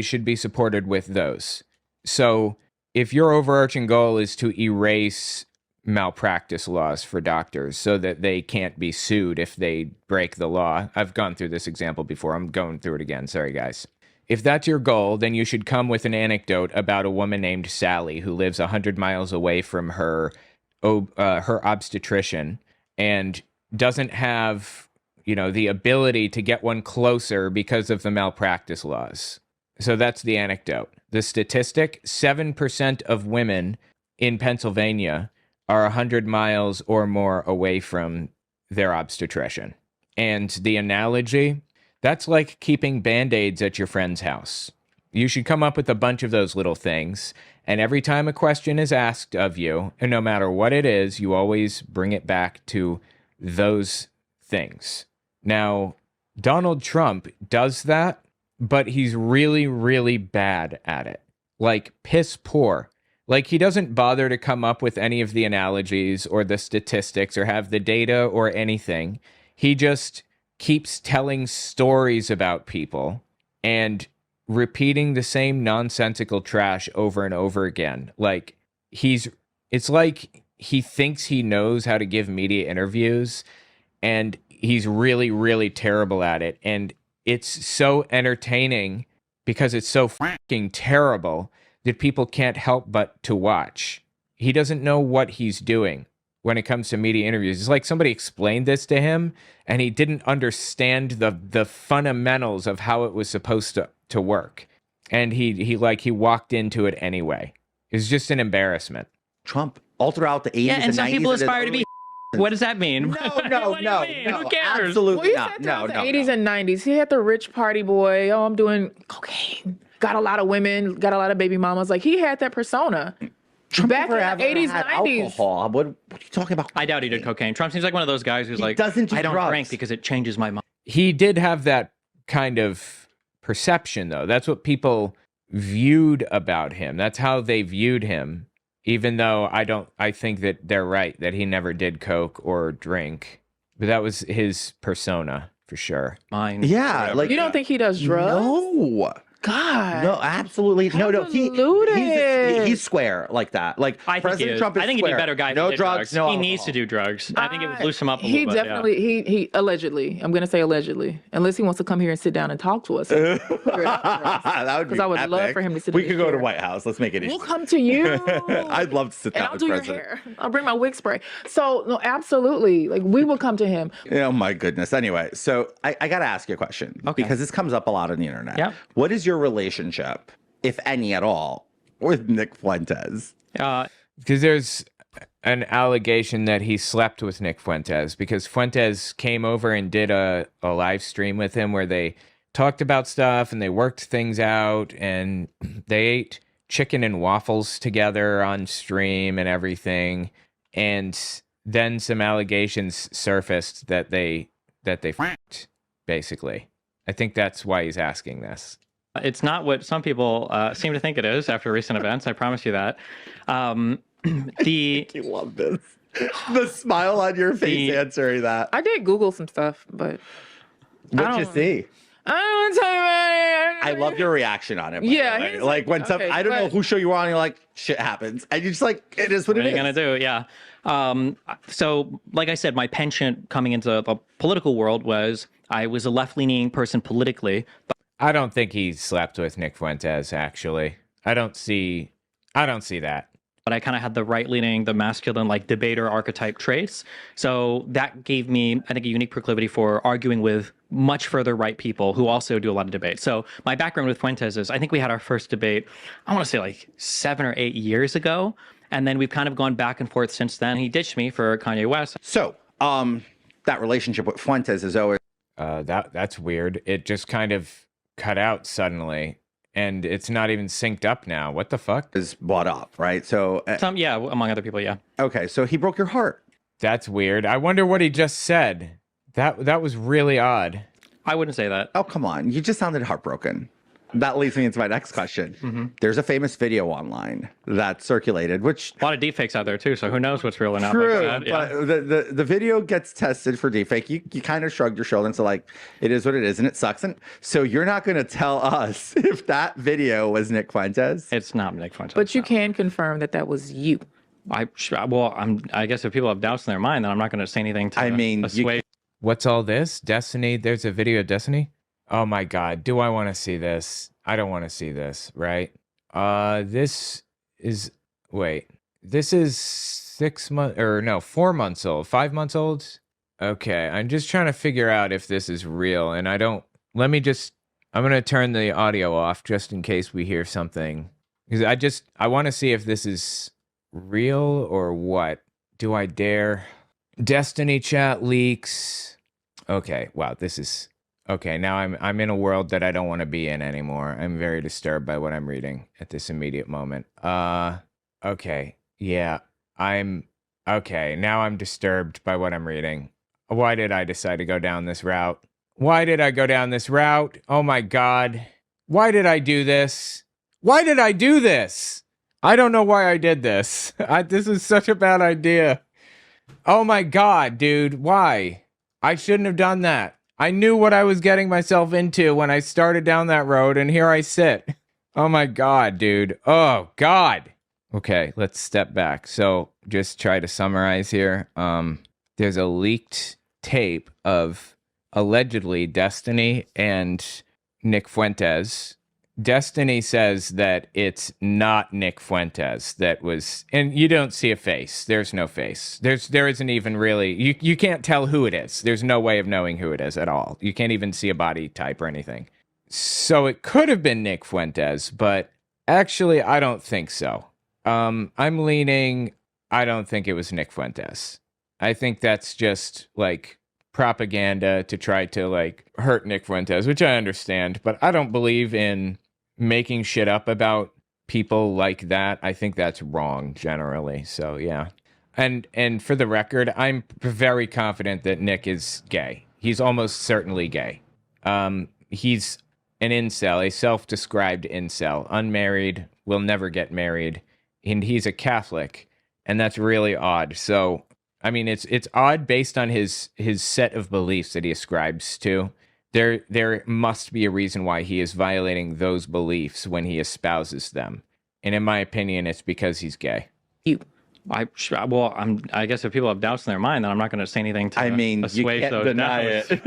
should be supported with those. So if your overarching goal is to erase malpractice laws for doctors so that they can't be sued if they break the law. I've gone through this example before. I'm going through it again. Sorry, guys. if that's your goal, then you should come with an anecdote about a woman named Sally who lives 100 miles away from her obstetrician and doesn't have, the ability to get one closer because of the malpractice laws. So that's the anecdote. The statistic, 7% of women in Pennsylvania are 100 miles or more away from their obstetrician. And the analogy, that's like keeping Band-Aids at your friend's house. You should come up with a bunch of those little things, and every time a question is asked of you, and no matter what it is, you always bring it back to those things. Now, Donald Trump does that, but he's really, really bad at it. Like, piss poor. Like, he doesn't bother to come up with any of the analogies or the statistics or have the data or anything. He just keeps telling stories about people and repeating the same nonsensical trash over and over again. Like, it's like he thinks he knows how to give media interviews, and he's really, really terrible at it. And it's so entertaining because it's so fucking terrible that people can't help but to watch. He doesn't know what he's doing when it comes to media interviews. It's like somebody explained this to him and he didn't understand the fundamentals of how it was supposed to work. And he walked into it anyway. It's just an embarrassment. Trump all throughout the 80s Yeah, and some 90s people aspire to be. What does that mean? No, Who cares? absolutely Well, he not. said throughout the 80s and 90s, he had the rich party boy. Oh, I'm doing cocaine. Got a lot of women, got a lot of baby mamas. Like, he had that persona. Trump Back in never the 80s, had 90s. alcohol. What are you talking about? I doubt he did cocaine. Trump seems like one of those guys who's like, doesn't do I don't drugs. drink because it changes my mind. He did have that kind of perception, though. That's what people viewed about him. That's how they viewed him, even though I think that they're right, that he never did coke or drink. But that was his persona, for sure. Mine. Yeah, whatever. like You don't think he does drugs? No. God. No, absolutely. No. He's square like that. Like, I think he President is. Trump is I think he'd square. be a better guy if No he did drugs, no He alcohol. needs to do drugs. I think it would loosen him up a He little bit. definitely, he allegedly, I'm going to say allegedly, unless he wants to come here and sit down and talk to us. That would be Because I would love epic. for him to sit We in could his go to chair. White House. Let's make it easy. We'll come to you. I'd love to sit And down I'll with do your President. hair. I'll bring my wig spray. So, no, absolutely. Like, we will come to him. Oh my goodness. Anyway, so I got to ask you a question because this comes up a lot on the internet. Yep. What is your relationship, if any at all, with Nick Fuentes? Because there's an allegation that he slept with Nick Fuentes, because Fuentes came over and did a live stream with him where they talked about stuff and they worked things out and they ate chicken and waffles together on stream and everything. And then some allegations surfaced that they f***ed, basically. I think that's why he's asking this. It's not what some people seem to think it is after recent events. I promise you that. You love this. The smile on your face answering that. I did Google some stuff, but What'd you see? I don't want to tell you about it. I love your reaction on it. by Yeah, the way. he's Like when some, okay, I don't know but- who show you were on, you're like, shit happens. And you're just like, it is what What it are you is. going to do? Yeah. So, like I said, my penchant coming into the political world was I was a left-leaning person politically. I don't think he slept with Nick Fuentes, actually. I don't see that. But I kind of had the right-leaning, the masculine, like debater archetype traits. So that gave me, I think, a unique proclivity for arguing with much further right people who also do a lot of debate. So my background with Fuentes is, I think we had our first debate, I want to say like 7 or 8 years ago. And then we've kind of gone back and forth since then. He ditched me for Kanye West. So, that relationship with Fuentes is always That's weird. It just kind of cut out suddenly. And it's not even synced up now. What the fuck? brought up, right? So, Yeah, among other people, yeah. okay, so he broke your heart. That's weird. I wonder what he just said. That was really odd. I wouldn't say that. Oh, come on. You just sounded heartbroken. That leads me into my next question. Mm-hmm. There's a famous video online that circulated, which A lot of deepfakes out there too, so who knows what's real or not. true, Like that, yeah. but the video gets tested for deepfake. You kind of shrugged your shoulder and said, like, it is what it is and it sucks. And so you're not going to tell us if that video was Nick Fuentes? It's not Nick Fuentes. But you no. can confirm that that was you. I guess if people have doubts in their mind, then I'm not going to say anything to I mean, you- assuage. What's all this? Destiny? There's a video of Destiny? Oh my God. Do I want to see this? I don't want to see this, right? This is, wait, this is 4 months old, 5 months old. Okay. I'm just trying to figure out if this is real. And I'm going to turn the audio off just in case we hear something. Because I want to see if this is real or what. Do I dare? Destiny chat leaks. Okay. Wow. This is... Okay, now I'm in a world that I don't want to be in anymore. I'm very disturbed by what I'm reading at this immediate moment. Okay. Yeah. Okay, now I'm disturbed by what I'm reading. Why did I decide to go down this route? Why did I go down this route? Oh my God. Why did I do this? Why did I do this? I don't know why I did this. This is such a bad idea. Oh my God, dude. Why? I shouldn't have done that. I knew what I was getting myself into when I started down that road, and here I sit. Oh my God, dude. Oh God. Okay, let's step back. So just try to summarize here. There's a leaked tape of allegedly Destiny and Nick Fuentes. Destiny says that it's not Nick Fuentes that was, and you don't see a face. There's no face. There isn't even really, you can't tell who it is. There's no way of knowing who it is at all. You can't even see a body type or anything. So it could have been Nick Fuentes, but actually I don't think so. I'm leaning, I don't think it was Nick Fuentes. I think that's just like propaganda to try to like hurt Nick Fuentes, which I understand, but I don't believe in making shit up about people like that. I think that's wrong generally. So yeah. And for the record, I'm very confident that Nick is gay. He's almost certainly gay. He's an incel, a self-described incel, unmarried, will never get married, and he's a Catholic, and that's really odd. So I mean, it's odd based on his set of beliefs that he ascribes to. There must be a reason why he is violating those beliefs when he espouses them. And in my opinion, it's because he's gay. I guess if people have doubts in their mind, then I'm not going to say anything to you can't those deny doubts. it.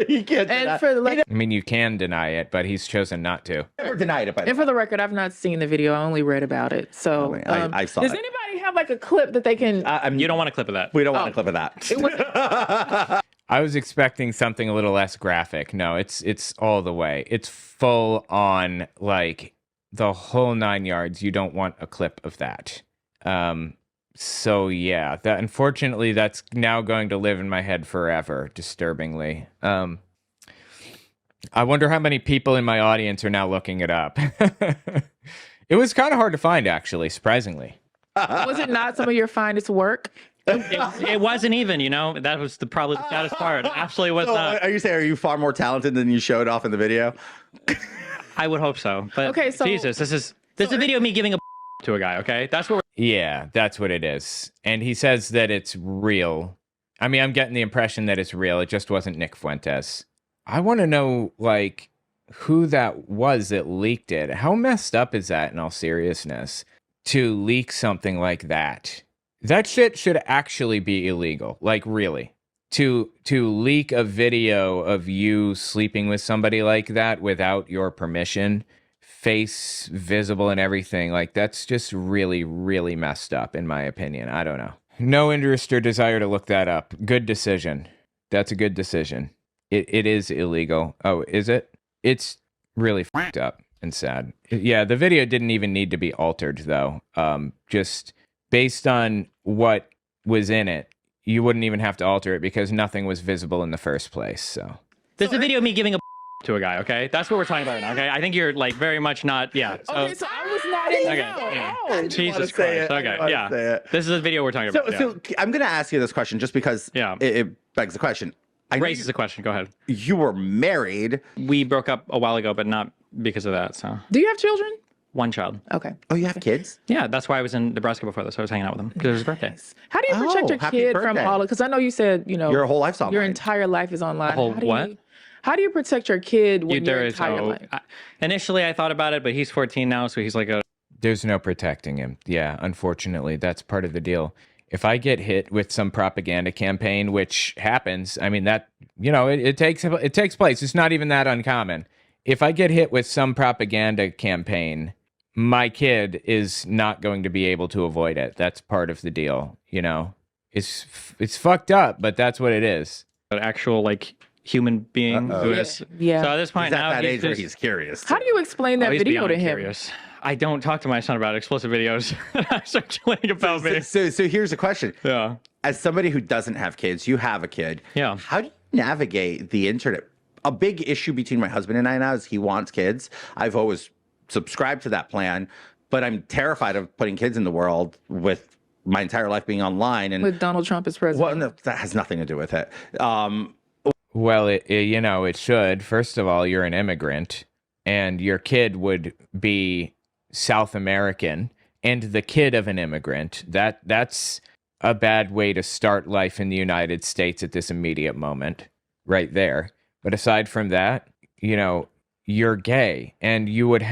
You can't deny I mean, you can deny it, but he's chosen not to. never denied it. By the And way. for the record, I've not seen the video. I only read about it. So I saw does it. anybody have like a clip that they can? You don't want a clip of that. We don't want a clip of that. I was expecting something a little less graphic. No, it's all the way. It's full on, like, the whole 9 yards. You don't want a clip of that. So yeah, that unfortunately that's now going to live in my head forever, disturbingly. I wonder how many people in my audience are now looking it up. It was kind of hard to find, actually, surprisingly. Was it not some of your finest work? It wasn't even, that was probably the saddest part. It absolutely was not. Are you far more talented than you showed off in the video? I would hope so. But Okay, so- Jesus, this is a video of me giving a to a guy, okay? That's what Yeah, that's what it is. And he says that it's real. I mean, I'm getting the impression that it's real. It just wasn't Nick Fuentes. I want to know, like, who that was that leaked it. How messed up is that, in all seriousness, to leak something like that? That shit should actually be illegal. Like, really. To leak a video of you sleeping with somebody like that without your permission, face visible and everything, like, that's just really, really messed up, in my opinion. I don't know. No interest or desire to look that up. Good decision. That's a good decision. It is illegal. Oh, is it? It's really fucked up and sad. Yeah, the video didn't even need to be altered, though. Just based on what was in it, you wouldn't even have to alter it because nothing was visible in the first place. So There's a video of me giving a to a guy, okay? That's what we're talking about now, okay? I think you're, like, very much not, yeah. So, Okay, so I was not in okay, the yeah. know. Jesus say Christ. it. I Okay, wanna yeah. say it. This is the video we're talking about. So I'm going to ask you this question just because Yeah. it begs the question. I know Raises the question. Go ahead. you were married. We broke up a while ago, but not because of that, so. Do you have children? One child. Okay. Oh, you have kids? Yeah, that's why I was in Nebraska before this. I was hanging out with him because it was his birthday. How do you protect your happy kid from birthday. all of? Because I know you said Your whole life's online. Your entire life is online. whole How do what? How do you protect your kid when There your is entire no. life? Initially, I thought about it, but he's 14 now, so he's like a. there's no protecting him. Yeah, unfortunately, that's part of the deal. if I get hit with some propaganda campaign, which happens, I mean, that, you know, it takes place. It's not even that uncommon. If I get hit with some propaganda campaign, my kid is not going to be able to avoid it. That's part of the deal, you know. It's fucked up, but that's what it is. An actual like human being who is. Yeah. So at this point He's at now that age where just- he's curious. How do you explain that he's video to beyond him? curious. I don't talk to my son about explicit videos that are circulating about me. So here's a question. Yeah. As somebody who doesn't have kids, you have a kid. Yeah. How do you navigate the internet? A big issue between my husband and I now is he wants kids. I've always subscribed to that plan, but I'm terrified of putting kids in the world with my entire life being online. And With Donald Trump as president. well, no, that has nothing to do with it. Well, you know, it should. First of all, you're an immigrant, and your kid would be South American, and the kid of an immigrant. That's a bad way to start life in the United States at this immediate moment, right there. But aside from that, you know, you're gay, and you would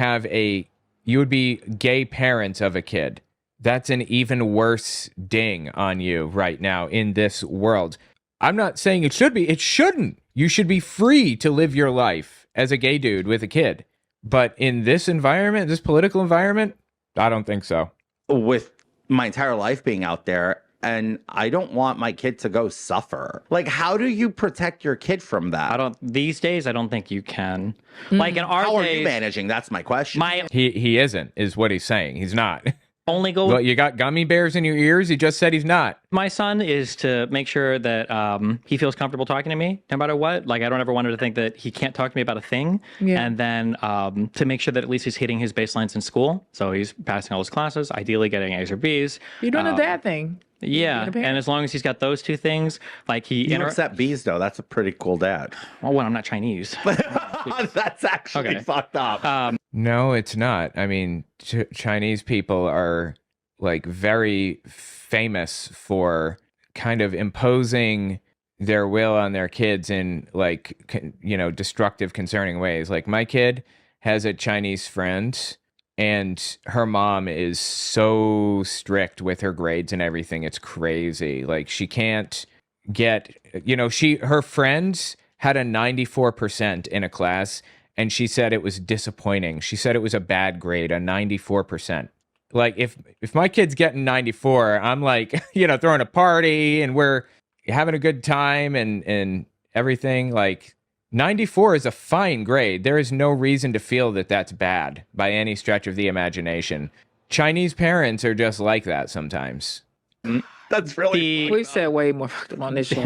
be gay parents of a kid. That's an even worse ding on you right now in this world. I'm not saying it should be. It shouldn't. You should be free to live your life as a gay dude with a kid. But in this environment, this political environment, I don't think so. With my entire life being out there, and I don't want my kid to go suffer. Like, how do you protect your kid from that? These days I don't think you can. Like in our How are days, you managing? That's my question. He isn't, is what he's saying. He's not. only goal Well, you got gummy bears in your ears? He just said he's not. my son is to make sure that he feels comfortable talking to me no matter what. Like I don't ever want him to think that he can't talk to me about a thing. Yeah. And then to make sure that at least he's hitting his baselines in school. So he's passing all his classes, ideally getting A's or B's. You're doing a dad thing. Yeah. Being a parent. And as long as he's got those two things, like he You accept bees, though. That's a pretty cool dad. well, when I'm not Chinese. That's actually Okay. fucked up. No, it's not. I mean, Chinese people are like very famous for kind of imposing their will on their kids in like, you know, destructive, concerning ways. Like my kid has a Chinese friend and her mom is so strict with her grades and everything. It's crazy. Like she can't get, you know, her friends had a 94% in a class and she said it was disappointing. She said it was a bad grade, a 94%. Like if my kid's getting 94, I'm like, you know, throwing a party and we're having a good time and everything. Like 94 is a fine grade. There is no reason to feel that that's bad by any stretch of the imagination. Chinese parents are just like that sometimes. That's really We said way more fucked up on this show.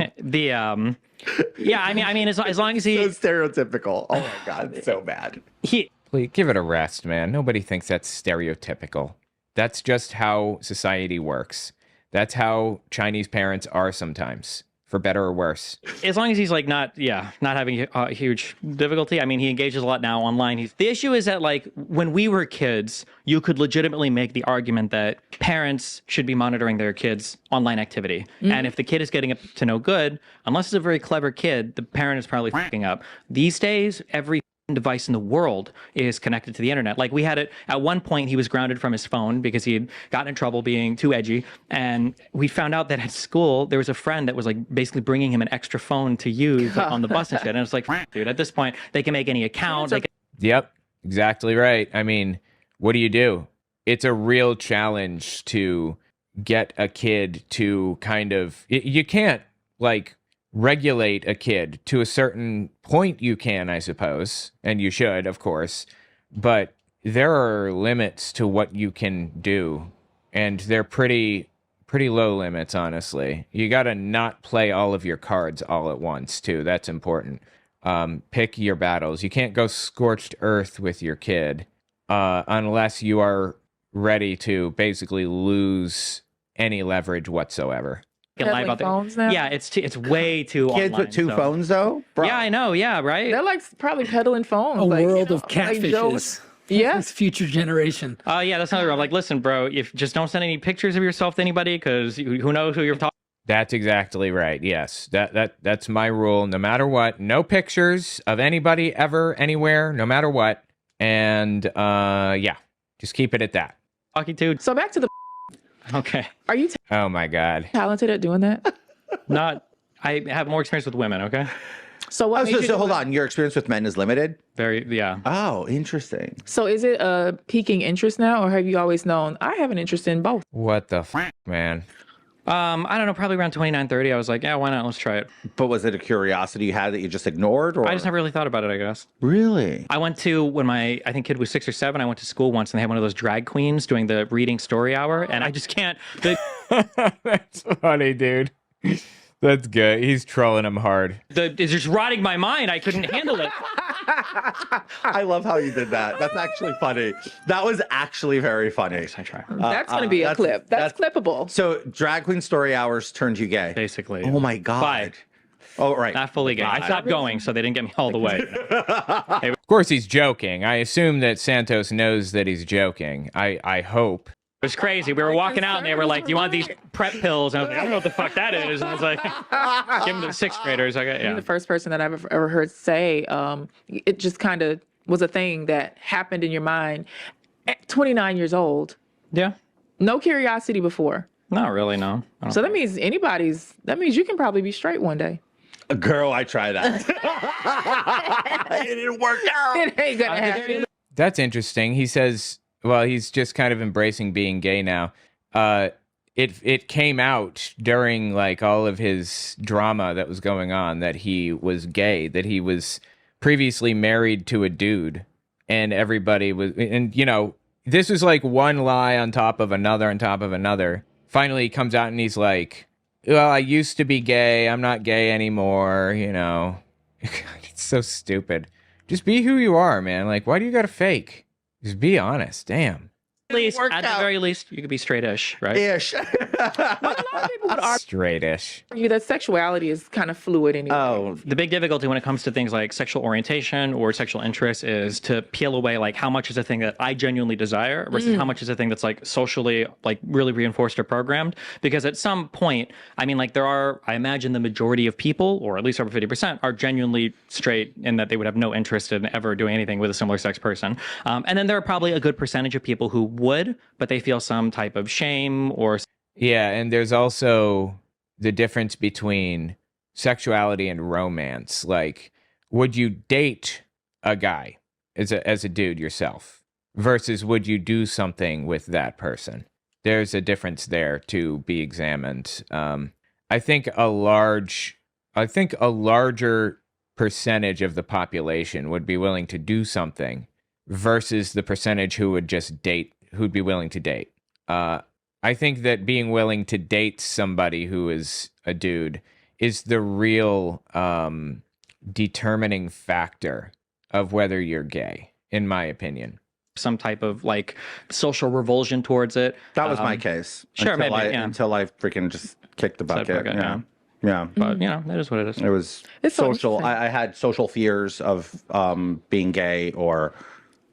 Yeah, I mean, as long as so he stereotypical. Oh my God, it's so bad. Please give it a rest, man. Nobody thinks that's stereotypical. That's just how society works. That's how Chinese parents are sometimes, for better or worse. as long as he's like not having a huge difficulty. I mean, he engages a lot now online. The issue is that like when we were kids, you could legitimately make the argument that parents should be monitoring their kids' online activity. And if the kid is getting up to no good, unless it's a very clever kid, the parent is probably fucking up. These days, every device in the world is connected to the internet. Like we had it at one point, he was grounded from his phone because he had gotten in trouble being too edgy. And we found out that at school, there was a friend that was like basically bringing him an extra phone to use like, on the bus and shit. And it's like, dude, at this point, they can make any account. They can, Yep, exactly right. I mean, what do? It's a real challenge to get a kid to kind of, you can't like regulate a kid to a certain point. You can, I suppose, and you should, of course, but there are limits to what you can do, and they're pretty low limits, honestly. You got to not play all of your cards all at once too. That's important. Pick your battles. You can't go scorched earth with your kid unless you are ready to basically lose any leverage whatsoever. lie like about phones their, now? yeah, it's way too Kids online, with two so- phones, though? Bro. Yeah, I know. Yeah, right. They're like probably peddling phones. A like, world of like Joe- catfishes. Yes. This future generation. Oh yeah, that's another. I'm like, listen, bro, if just don't send any pictures of yourself to anybody because who knows who you're talking. That's exactly right. Yes, that's my rule. No matter what, no pictures of anybody ever, anywhere, no matter what. And yeah, just keep it at that. To. So back to the Okay. Are you Oh my God. talented at doing that? I have more experience with women, okay? So what? Oh, made you so do hold it? on. Your experience with men is limited? Yeah. Oh, interesting. So is it a piquing interest now, or have you always known I have an interest in both? What the man? I don't know, probably around 29, 30, I was like, yeah, why not? Let's try it. But was it a curiosity you had that you just ignored? Or I just never really thought about it, I guess. Really? I went to, when I think kid was 6 or 7, I went to school once and they had one of those drag queens doing the reading story hour. And I just can't. That's funny, dude. That's good. He's trolling him hard. It's just rotting my mind. I couldn't handle it. I love how you did that. That's actually funny. That was actually very funny. I try. That's going to be a clip. That's clippable. So drag queen story hours turned you gay. Basically. Oh my God. Bye. Oh, right. Not fully gay. I stopped going, so they didn't get me all the way. Of course, he's joking. I assume that Santos knows that he's joking. I hope. It was crazy. We were walking out and they were like, do you want these prep pills? And I was like, I don't know what the fuck that is. And I was like, give them to the 6th graders. Okay, You're the first person that I've ever heard say it just kind of was a thing that happened in your mind at 29 years old. Yeah. No curiosity before. Not really, no. So that means that means you can probably be straight one day. Girl, I tried that. It didn't work out. It ain't gonna happen. That's interesting. He says, well, he's just kind of embracing being gay now. It came out during like all of his drama that was going on that he was gay, that he was previously married to a dude, and everybody was, and you know, this was like one lie on top of another on top of another. Finally, he comes out and he's like, well, I used to be gay. I'm not gay anymore. You know, it's so stupid. Just be who you are, man. Like, why do you got to fake? Just be honest. Damn. At the very least, you could be straight-ish, right? Ish. But a lot of people would Straight-ish. argue that sexuality is kind of fluid anyway. Oh, The big difficulty when it comes to things like sexual orientation or sexual interest is to peel away like how much is a thing that I genuinely desire versus how much is a thing that's like socially like really reinforced or programmed. Because at some point, I mean, like I imagine the majority of people, or at least over 50%, are genuinely straight in that they would have no interest in ever doing anything with a similar sex person. And then there are probably a good percentage of people who would, but they feel some type of shame or. Yeah, and there's also the difference between sexuality and romance. Like, would you date a guy as a dude yourself versus would you do something with that person? There's a difference there to be examined. I think a larger percentage of the population would be willing to do something versus the percentage who would just date, who'd be willing to date. I think that being willing to date somebody who is a dude is the real determining factor of whether you're gay, in my opinion. Some type of like social revulsion towards it. that was my case. Sure, until maybe, yeah. Until I freaking just kicked the bucket. bucket, Yeah. Yeah. But you know, that is what it is. It was It's so social. interesting. I had social fears of being gay or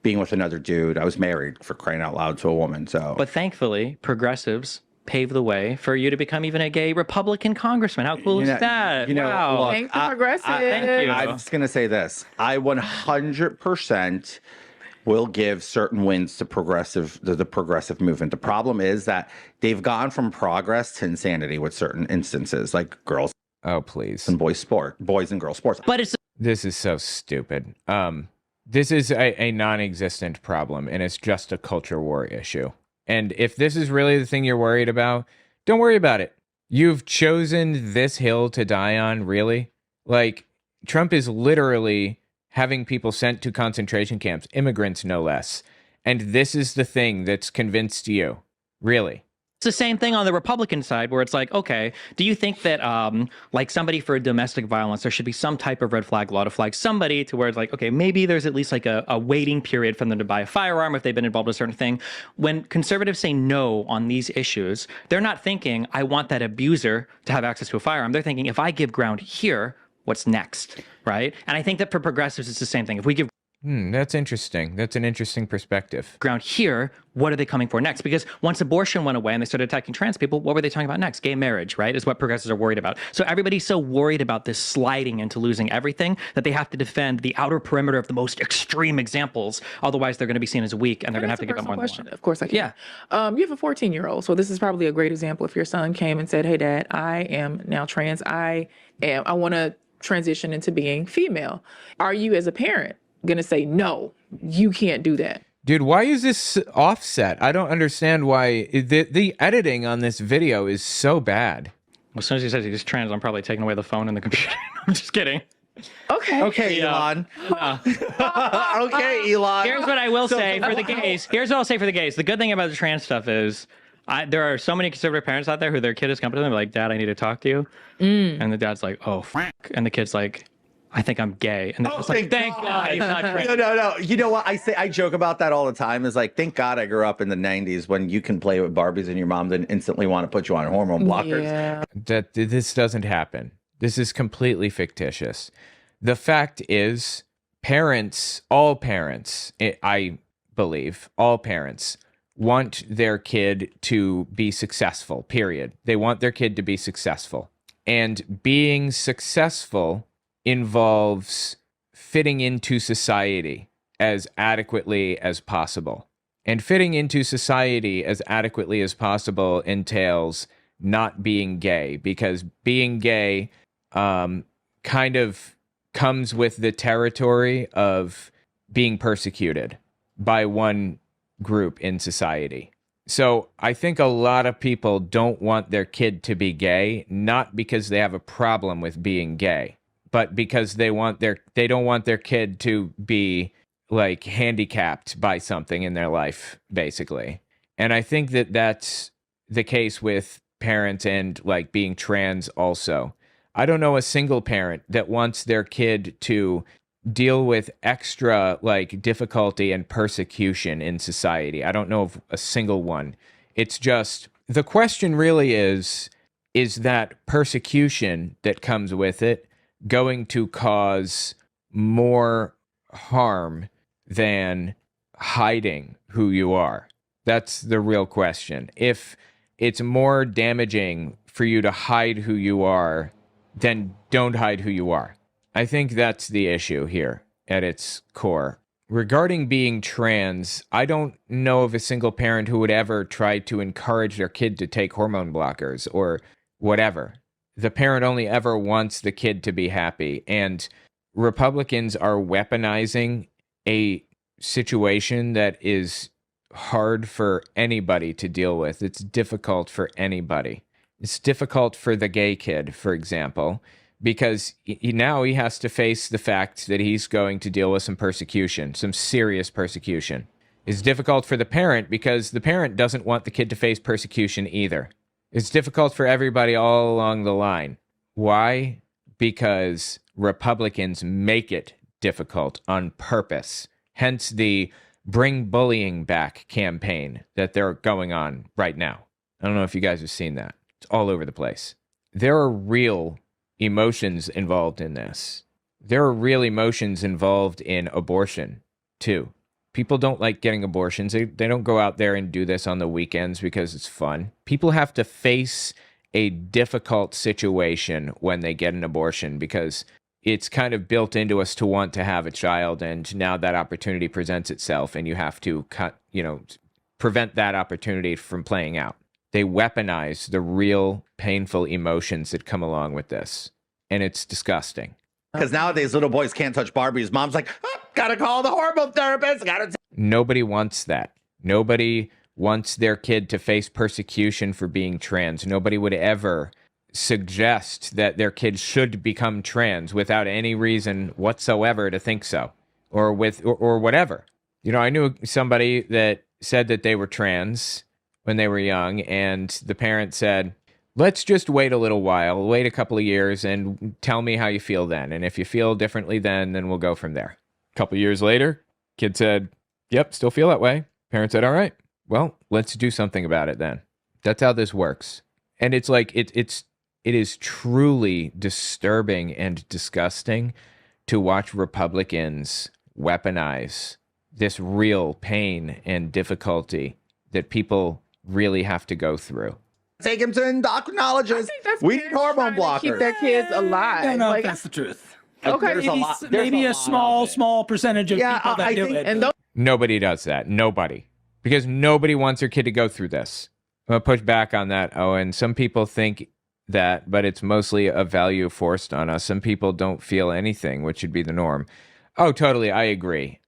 being with another dude. I was married, for crying out loud, to a woman. So, But thankfully, progressives paved the way for you to become even a gay Republican congressman. How cool is that? Wow. look, Thanks to progressives. Thank you. I'm just gonna say this: I 100% will give certain wins to the progressive movement. The problem is that they've gone from progress to insanity with certain instances, like girls Oh, please. and boys and girls sports. But it's This is so stupid. This is a non-existent problem, and it's just a culture war issue. And if this is really the thing you're worried about, don't worry about it. You've chosen this hill to die on, really? Like, Trump is literally having people sent to concentration camps, immigrants no less. And this is the thing that's convinced you. Really? the same thing on the Republican side where it's like, okay, do you think that like somebody for domestic violence, there should be some type of red flag law to flag somebody to where it's like, okay, maybe there's at least like a waiting period for them to buy a firearm if they've been involved in a certain thing. When conservatives say no on these issues, they're not thinking, I want that abuser to have access to a firearm. They're thinking, if I give ground here, what's next, right? And I think that for progressives, it's the same thing. If we give That's interesting. That's an interesting perspective. Ground here, what are they coming for next? Because once abortion went away and they started attacking trans people, what were they talking about next? Gay marriage, right? Is what progressives are worried about. So everybody's so worried about this sliding into losing everything that they have to defend the outer perimeter of the most extreme examples. Otherwise, they're going to be seen as weak and they're going to have to give them more question. than Of course I can. Yeah. You have a 14-year-old, so this is probably a great example. If your son came and said, "Hey, Dad, I am now trans. I want to transition into being female." Are you, as a parent, going to say, "No, you can't do that"? Dude, why is this offset? I don't understand why the editing on this video is so bad. Well, as soon as he says he's trans, I'm probably taking away the phone and the computer. I'm just kidding. Okay. Elon. Okay, Elon. Here's what I will say for the gays. Here's what I'll say for the gays. The good thing about the trans stuff is there are so many conservative parents out there who their kid has come to them like, "Dad, I need to talk to you." And the dad's like, "Oh, and the kid's like, "I think I'm gay." And they're just like, thank God he's not trans. No. You know what? I joke about that all the time. Is like, thank God I grew up in the 90s when you can play with Barbies and your mom didn't instantly want to put you on hormone blockers. Yeah. That this doesn't happen. This is completely fictitious. The fact is, all parents, I believe, all parents want their kid to be successful, period. They want their kid to be successful. And being successful involves fitting into society as adequately as possible. And fitting into society as adequately as possible entails not being gay, because being gay kind of comes with the territory of being persecuted by one group in society. So I think a lot of people don't want their kid to be gay, not because they have a problem with being gay, but because they don't want their kid to be like handicapped by something in their life, basically. And I think that that's the case with parents and like being trans also. I don't know a single parent that wants their kid to deal with extra like difficulty and persecution in society. I don't know of a single one. It's just, the question really is that persecution that comes with it going to cause more harm than hiding who you are? That's the real question. If it's more damaging for you to hide who you are, then don't hide who you are. I think that's the issue here at its core. Regarding being trans, I don't know of a single parent who would ever try to encourage their kid to take hormone blockers or whatever. The parent only ever wants the kid to be happy. And Republicans are weaponizing a situation that is hard for anybody to deal with. It's difficult for anybody. It's difficult for the gay kid, for example, because now he has to face the fact that he's going to deal with some persecution, some serious persecution. It's difficult for the parent because the parent doesn't want the kid to face persecution either. It's difficult for everybody all along the line. Why? Because Republicans make it difficult on purpose. Hence the Bring Bullying Back campaign that they're going on right now. I don't know if you guys have seen that. It's all over the place. There are real emotions involved in this. There are real emotions involved in abortion, too. People don't like getting abortions. They don't go out there and do this on the weekends because it's fun. People have to face a difficult situation when they get an abortion because it's kind of built into us to want to have a child, and now that opportunity presents itself and you have to prevent that opportunity from playing out. They weaponize the real painful emotions that come along with this, and it's disgusting. Because nowadays little boys can't touch Barbies. Mom's like, oh, gotta call the hormone therapist. Nobody wants that. Nobody wants their kid to face persecution for being trans. Nobody would ever suggest that their kid should become trans without any reason whatsoever to think so, or whatever. You know, I knew somebody that said that they were trans when they were young, and the parent said, let's just wait a little while, wait a couple of years, and tell me how you feel then. And if you feel differently then we'll go from there. A couple of years later, kid said, yep, still feel that way. Parent said, all right, well, let's do something about it then. That's how this works. And it's like, it is truly disturbing and disgusting to watch Republicans weaponize this real pain and difficulty that people really have to go through. Take him to endocrinologists. We need hormone blockers. Keep their kids alive. I don't know Like, if that's the truth. okay, There's a lot. There's Maybe a lot small of it. percentage of Yeah, people that I do think- it. and those Nobody does that. Nobody. Because nobody wants their kid to go through this. I'm going to push back on that, Owen. Some people think that, but it's mostly a value forced on us. Some people don't feel anything, which should be the norm. Oh, totally. I agree.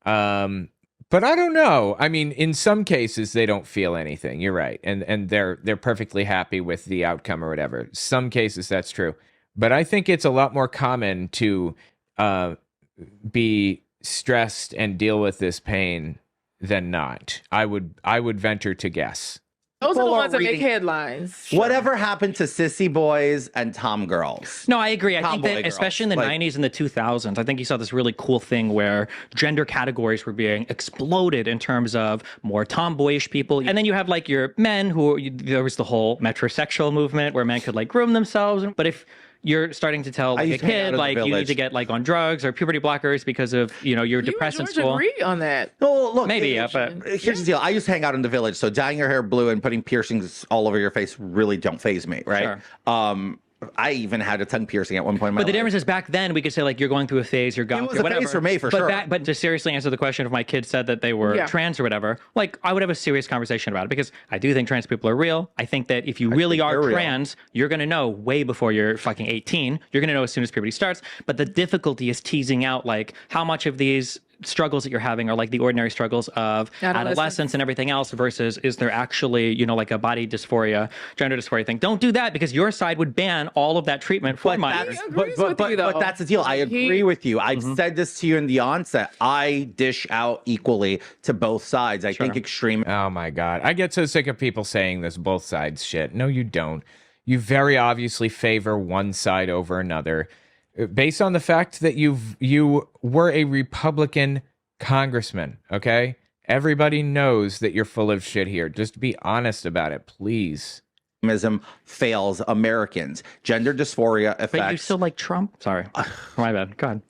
But I don't know. I mean, in some cases, they don't feel anything. You're right. And they're perfectly happy with the outcome or whatever. Some cases, that's true. But I think it's a lot more common to be stressed and deal with this pain than not. I would venture to guess. are the People are ones that make reading- headlines. Whatever happened to sissy boys and tom girls? No, I agree. I think Tomboy that girls. especially in the Like- 90s and the 2000s, I think you saw this really cool thing where gender categories were being exploded in terms of more tomboyish people. And then you have like your men there was the whole metrosexual movement where men could like groom themselves. But if you're starting to tell like, a used to hang out kid at the like you need Village. to get like on drugs or puberty blockers because of you're You depressed in and George school. agree on that. No, look. Maybe, yeah, but Here's the deal. I used to hang out in the Village, so dyeing your hair blue and putting piercings all over your face really don't faze me, right? Sure. I even had a tongue piercing at one point in my But the life. difference is back then we could say like you're going through a phase, you're going was through a phase whatever. for me, for but sure. But to seriously answer the question, if my kid said that they were Yeah. trans or whatever, like I would have a serious conversation about it because I do think trans people are real. I think that if you really think are they're real. trans, you're gonna know way before you're fucking 18. You're gonna know as soon as puberty starts. But the difficulty is teasing out like how much of these struggles that you're having are like the ordinary struggles of adolescence and everything else versus is there actually, like a body dysphoria, gender dysphoria thing. Don't do that because your side would ban all of that treatment for minors. agrees with you, though. But that's the deal. I agree with you. I've said this to you in the onset. I dish out equally to both sides. I think extreme. Oh my God. I get so sick of people saying this both sides shit. No, you don't. You very obviously favor one side over another based on the fact that you were a Republican congressman, okay? Everybody knows that you're full of shit here. Just be honest about it, please. Fails Americans. Gender dysphoria affects. But you still like Trump? Sorry. My bad. God.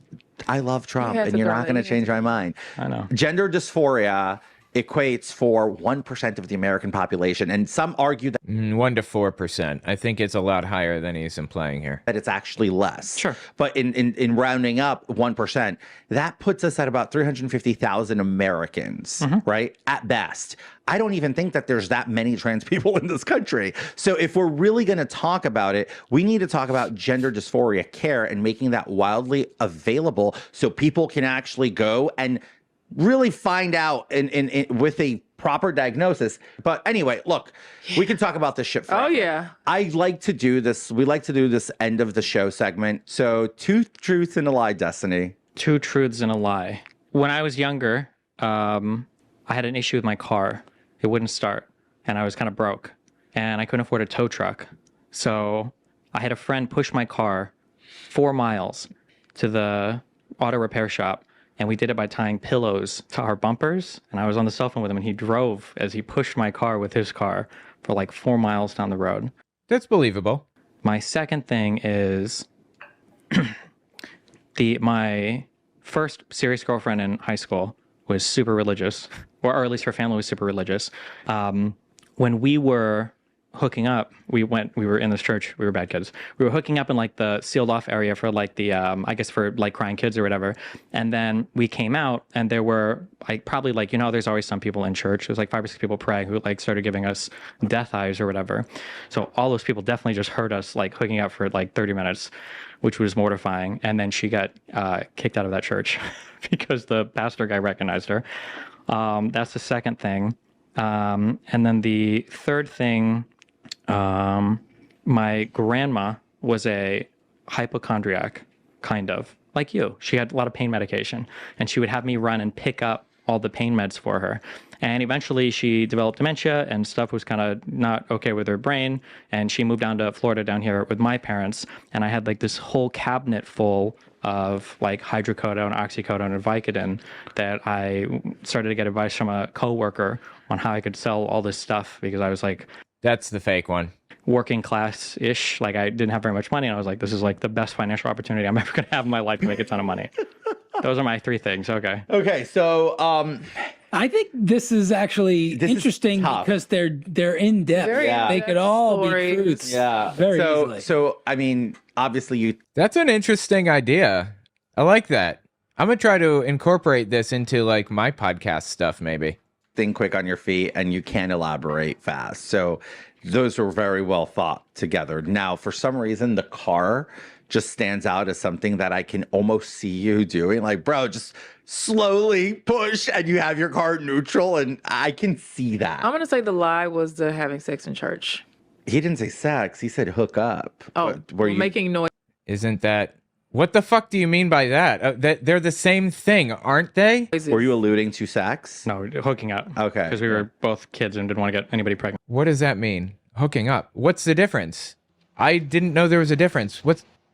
I love Trump, He has and a you're not brother. going to He change my mind. I know. Gender dysphoria equates for 1% of the American population, and some argue that 1 to 4%. I think it's a lot higher than he's implying here. it's actually less. Sure. But in rounding up 1%, that puts us at about 350,000 Americans, right? At best. I don't even think that there's that many trans people in this country. So if we're really going to talk about it, we need to talk about gender dysphoria care and making that wildly available so people can actually go and really find out in with a proper diagnosis. But anyway, look, we can talk about this shit forever. Oh, yeah. I like to do this. We like to do this end of the show segment. So 2 truths and a lie, Destiny. 2 truths and a lie. When I was younger, I had an issue with my car. It wouldn't start, and I was kind of broke, and I couldn't afford a tow truck. So I had a friend push my car 4 miles to the auto repair shop, and we did it by tying pillows to our bumpers. And I was on the cell phone with him, and he drove as he pushed my car with his car for like 4 miles down the road. That's believable. My second thing is my first serious girlfriend in high school was super religious, or at least her family was super religious. When we were hooking up, we were in this church. We were bad kids. We were hooking up in like the sealed off area for like the, I guess for like crying kids or whatever. And then we came out and there were like probably like, there's always some people in church. There's like 5 or 6 people praying who like started giving us death eyes or whatever. So all those people definitely just heard us like hooking up for like 30 minutes, which was mortifying. And then she got kicked out of that church because the pastor guy recognized her. That's the second thing. And then the third thing, my grandma was a hypochondriac, kind of like you. She had a lot of pain medication, and she would have me run and pick up all the pain meds for her. And eventually she developed dementia and stuff was kind of not okay with her brain. And she moved down to Florida down here with my parents. And I had like this whole cabinet full of like hydrocodone, oxycodone, and Vicodin that I started to get advice from a coworker on how I could sell all this stuff because I was like, That's the fake one. working class-ish. Like I didn't have very much money. And I was like, this is like the best financial opportunity I'm ever going to have in my life to make a ton of money. Those are my three things. Okay. Okay, so I think this is actually interesting because they're in depth. They could all be truths. Very easily. So I mean, obviously That's an interesting idea. I like that. I'm gonna try to incorporate this into like my podcast stuff, maybe. think quick on your feet and you can't elaborate fast. So those were very well thought together. Now, for some reason, the car just stands out as something that I can almost see you doing. Like, bro, just slowly push and you have your car neutral, and I can see that. I'm gonna say the lie was the having sex in church. He didn't say sex. He said hook up. Oh, were you making noise. Isn't that... What the fuck do you mean by that? That they're the same thing, aren't they? Were you alluding to sex? No, hooking up. Okay. Because we were both kids and didn't want to get anybody pregnant. What does that mean? Hooking up. What's the difference? I didn't know there was a difference.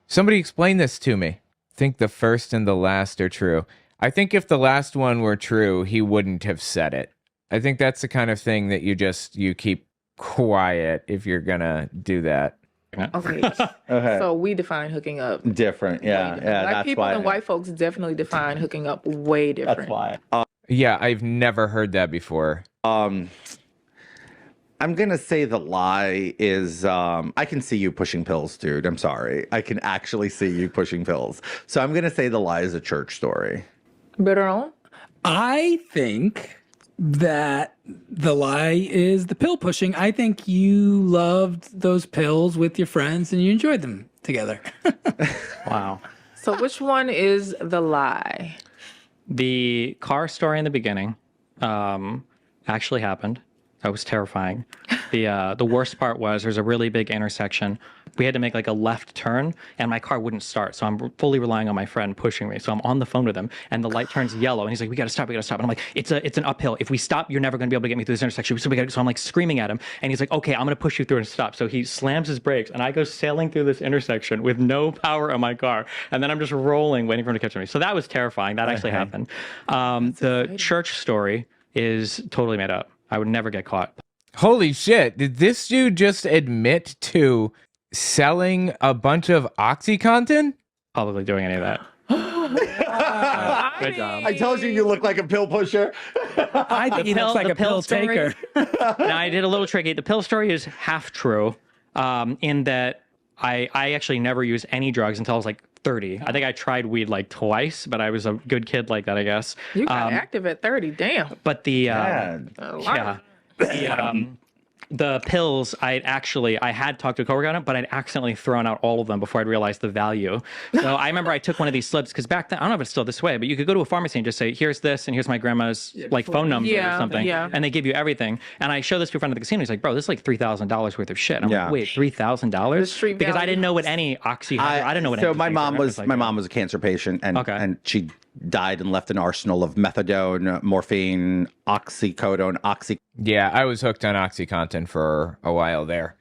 Somebody explain this to me. I think the first and the last are true. I think if the last one were true, he wouldn't have said it. I think that's the kind of thing that you keep quiet if you're gonna do that. Okay. Okay. So we define hooking up Different. Yeah. Yeah. Black That's people why. and white folks definitely define hooking up way different. That's why. Yeah, I've never heard that before. I'm gonna say the lie is I can see you pushing pills, dude. I'm sorry. I can actually see you pushing pills. So I'm gonna say the lie is a church story. Better on? I think that the lie is the pill pushing. I think you loved those pills with your friends and you enjoyed them together. Wow. So which one is the lie? The car story in the beginning actually happened. That was terrifying. The worst part was there's a really big intersection. We had to make like a left turn and my car wouldn't start. So I'm fully relying on my friend pushing me. So I'm on the phone with him and the light turns yellow and he's like, we got to stop. And I'm like, it's an uphill. If we stop, you're never going to be able to get me through this intersection. So I'm like screaming at him and he's like, okay, I'm going to push you through and stop. So he slams his brakes and I go sailing through this intersection with no power on my car. And then I'm just rolling, waiting for him to catch me. So that was terrifying. That actually happened. The church story is totally made up. I would never get caught. Holy shit. Did this dude just admit to selling a bunch of OxyContin? Publicly doing any of that. Good job. I told you look like a pill pusher. I think he looks like a pill taker. Now, I did a little tricky. The pill story is half true in that I actually never used any drugs until I was like 30. I think I tried weed like twice, but I was a good kid like that, I guess. You got active at 30. Damn. But the pills, I had talked to a coworker on it, but I'd accidentally thrown out all of them before I'd realized the value. So I remember I took one of these slips because back then, I don't know if it's still this way, but you could go to a pharmacy and just say, here's this, and here's my grandma's like phone number or something. Yeah. And they give you everything. And I show this to a friend at the casino. He's like, bro, this is like $3,000 worth of shit. I'm like, wait, $3,000? Because I didn't know what any oxy had. I didn't know what any. So my mom was a cancer patient and she died and left an arsenal of methadone, morphine, oxycodone, Yeah, I was hooked on OxyContin for a while there.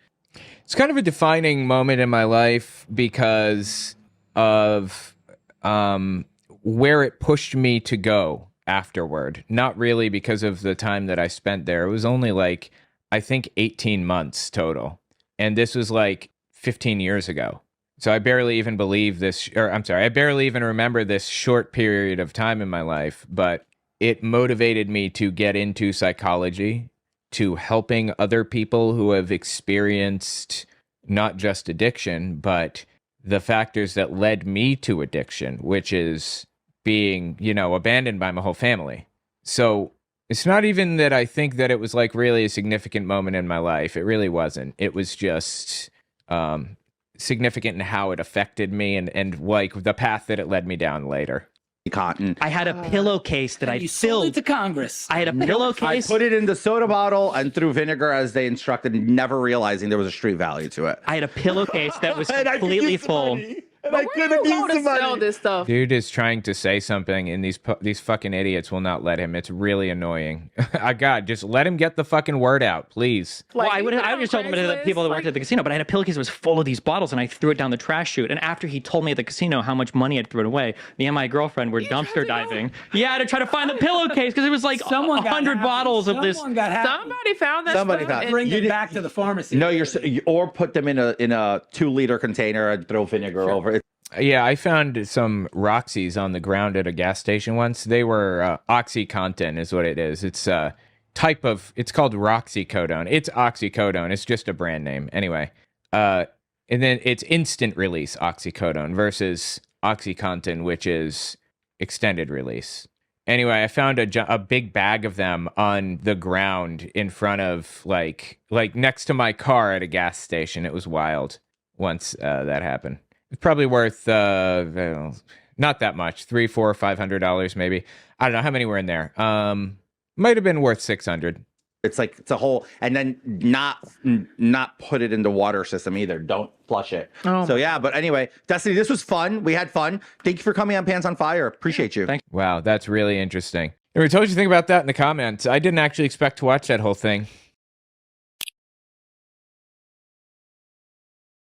It's kind of a defining moment in my life because of where it pushed me to go afterward. Not really because of the time that I spent there. It was only like, I think 18 months total. And this was like 15 years ago. So I barely even I barely even remember this short period of time in my life, but it motivated me to get into psychology, to helping other people who have experienced not just addiction, but the factors that led me to addiction, which is being, abandoned by my whole family. So it's not even that I think that it was like really a significant moment in my life. It really wasn't. It was just significant in how it affected me and like the path that it led me down later. Cotton. I had a pillowcase that I you filled. sold it to Congress. I had a pillowcase. I put it in the soda bottle and threw vinegar as they instructed, never realizing there was a street value to it. I had a pillowcase that was completely full. And I couldn't use the money. Sell this stuff. Dude is trying to say something, and these fucking idiots will not let him. It's really annoying. God, just let him get the fucking word out, please. Well, I would just told him to the people that worked at the casino, but I had a pillowcase that was full of these bottles, and I threw it down the trash chute. And after he told me at the casino how much money I'd thrown away, me and my girlfriend were dumpster diving. Yeah, to try to find the pillowcase because it was like 100 bottles of this. Somebody found that. Somebody found. Bring it back to the pharmacy. No, or put them in a 2-liter container and throw vinegar over it. Yeah, I found some Roxy's on the ground at a gas station once. They were OxyContin is what it is. It's it's called Roxycodone. It's oxycodone. It's just a brand name. Anyway, and then it's instant release oxycodone versus OxyContin, which is extended release. Anyway, I found a big bag of them on the ground in front of like next to my car at a gas station. It was wild once that happened. It's probably worth not that much, $300, $400, $500 maybe. I don't know how many were in there. Might have been worth 600. It's like it's a whole, and then not put it in the water system either. Don't flush it. Oh. So yeah, but anyway, Destiny, this was fun. We had fun. Thank you for coming on Pants on Fire. Appreciate you. Thank Wow, that's really interesting. And we told you to think about that in the comments. I didn't actually expect to watch that whole thing.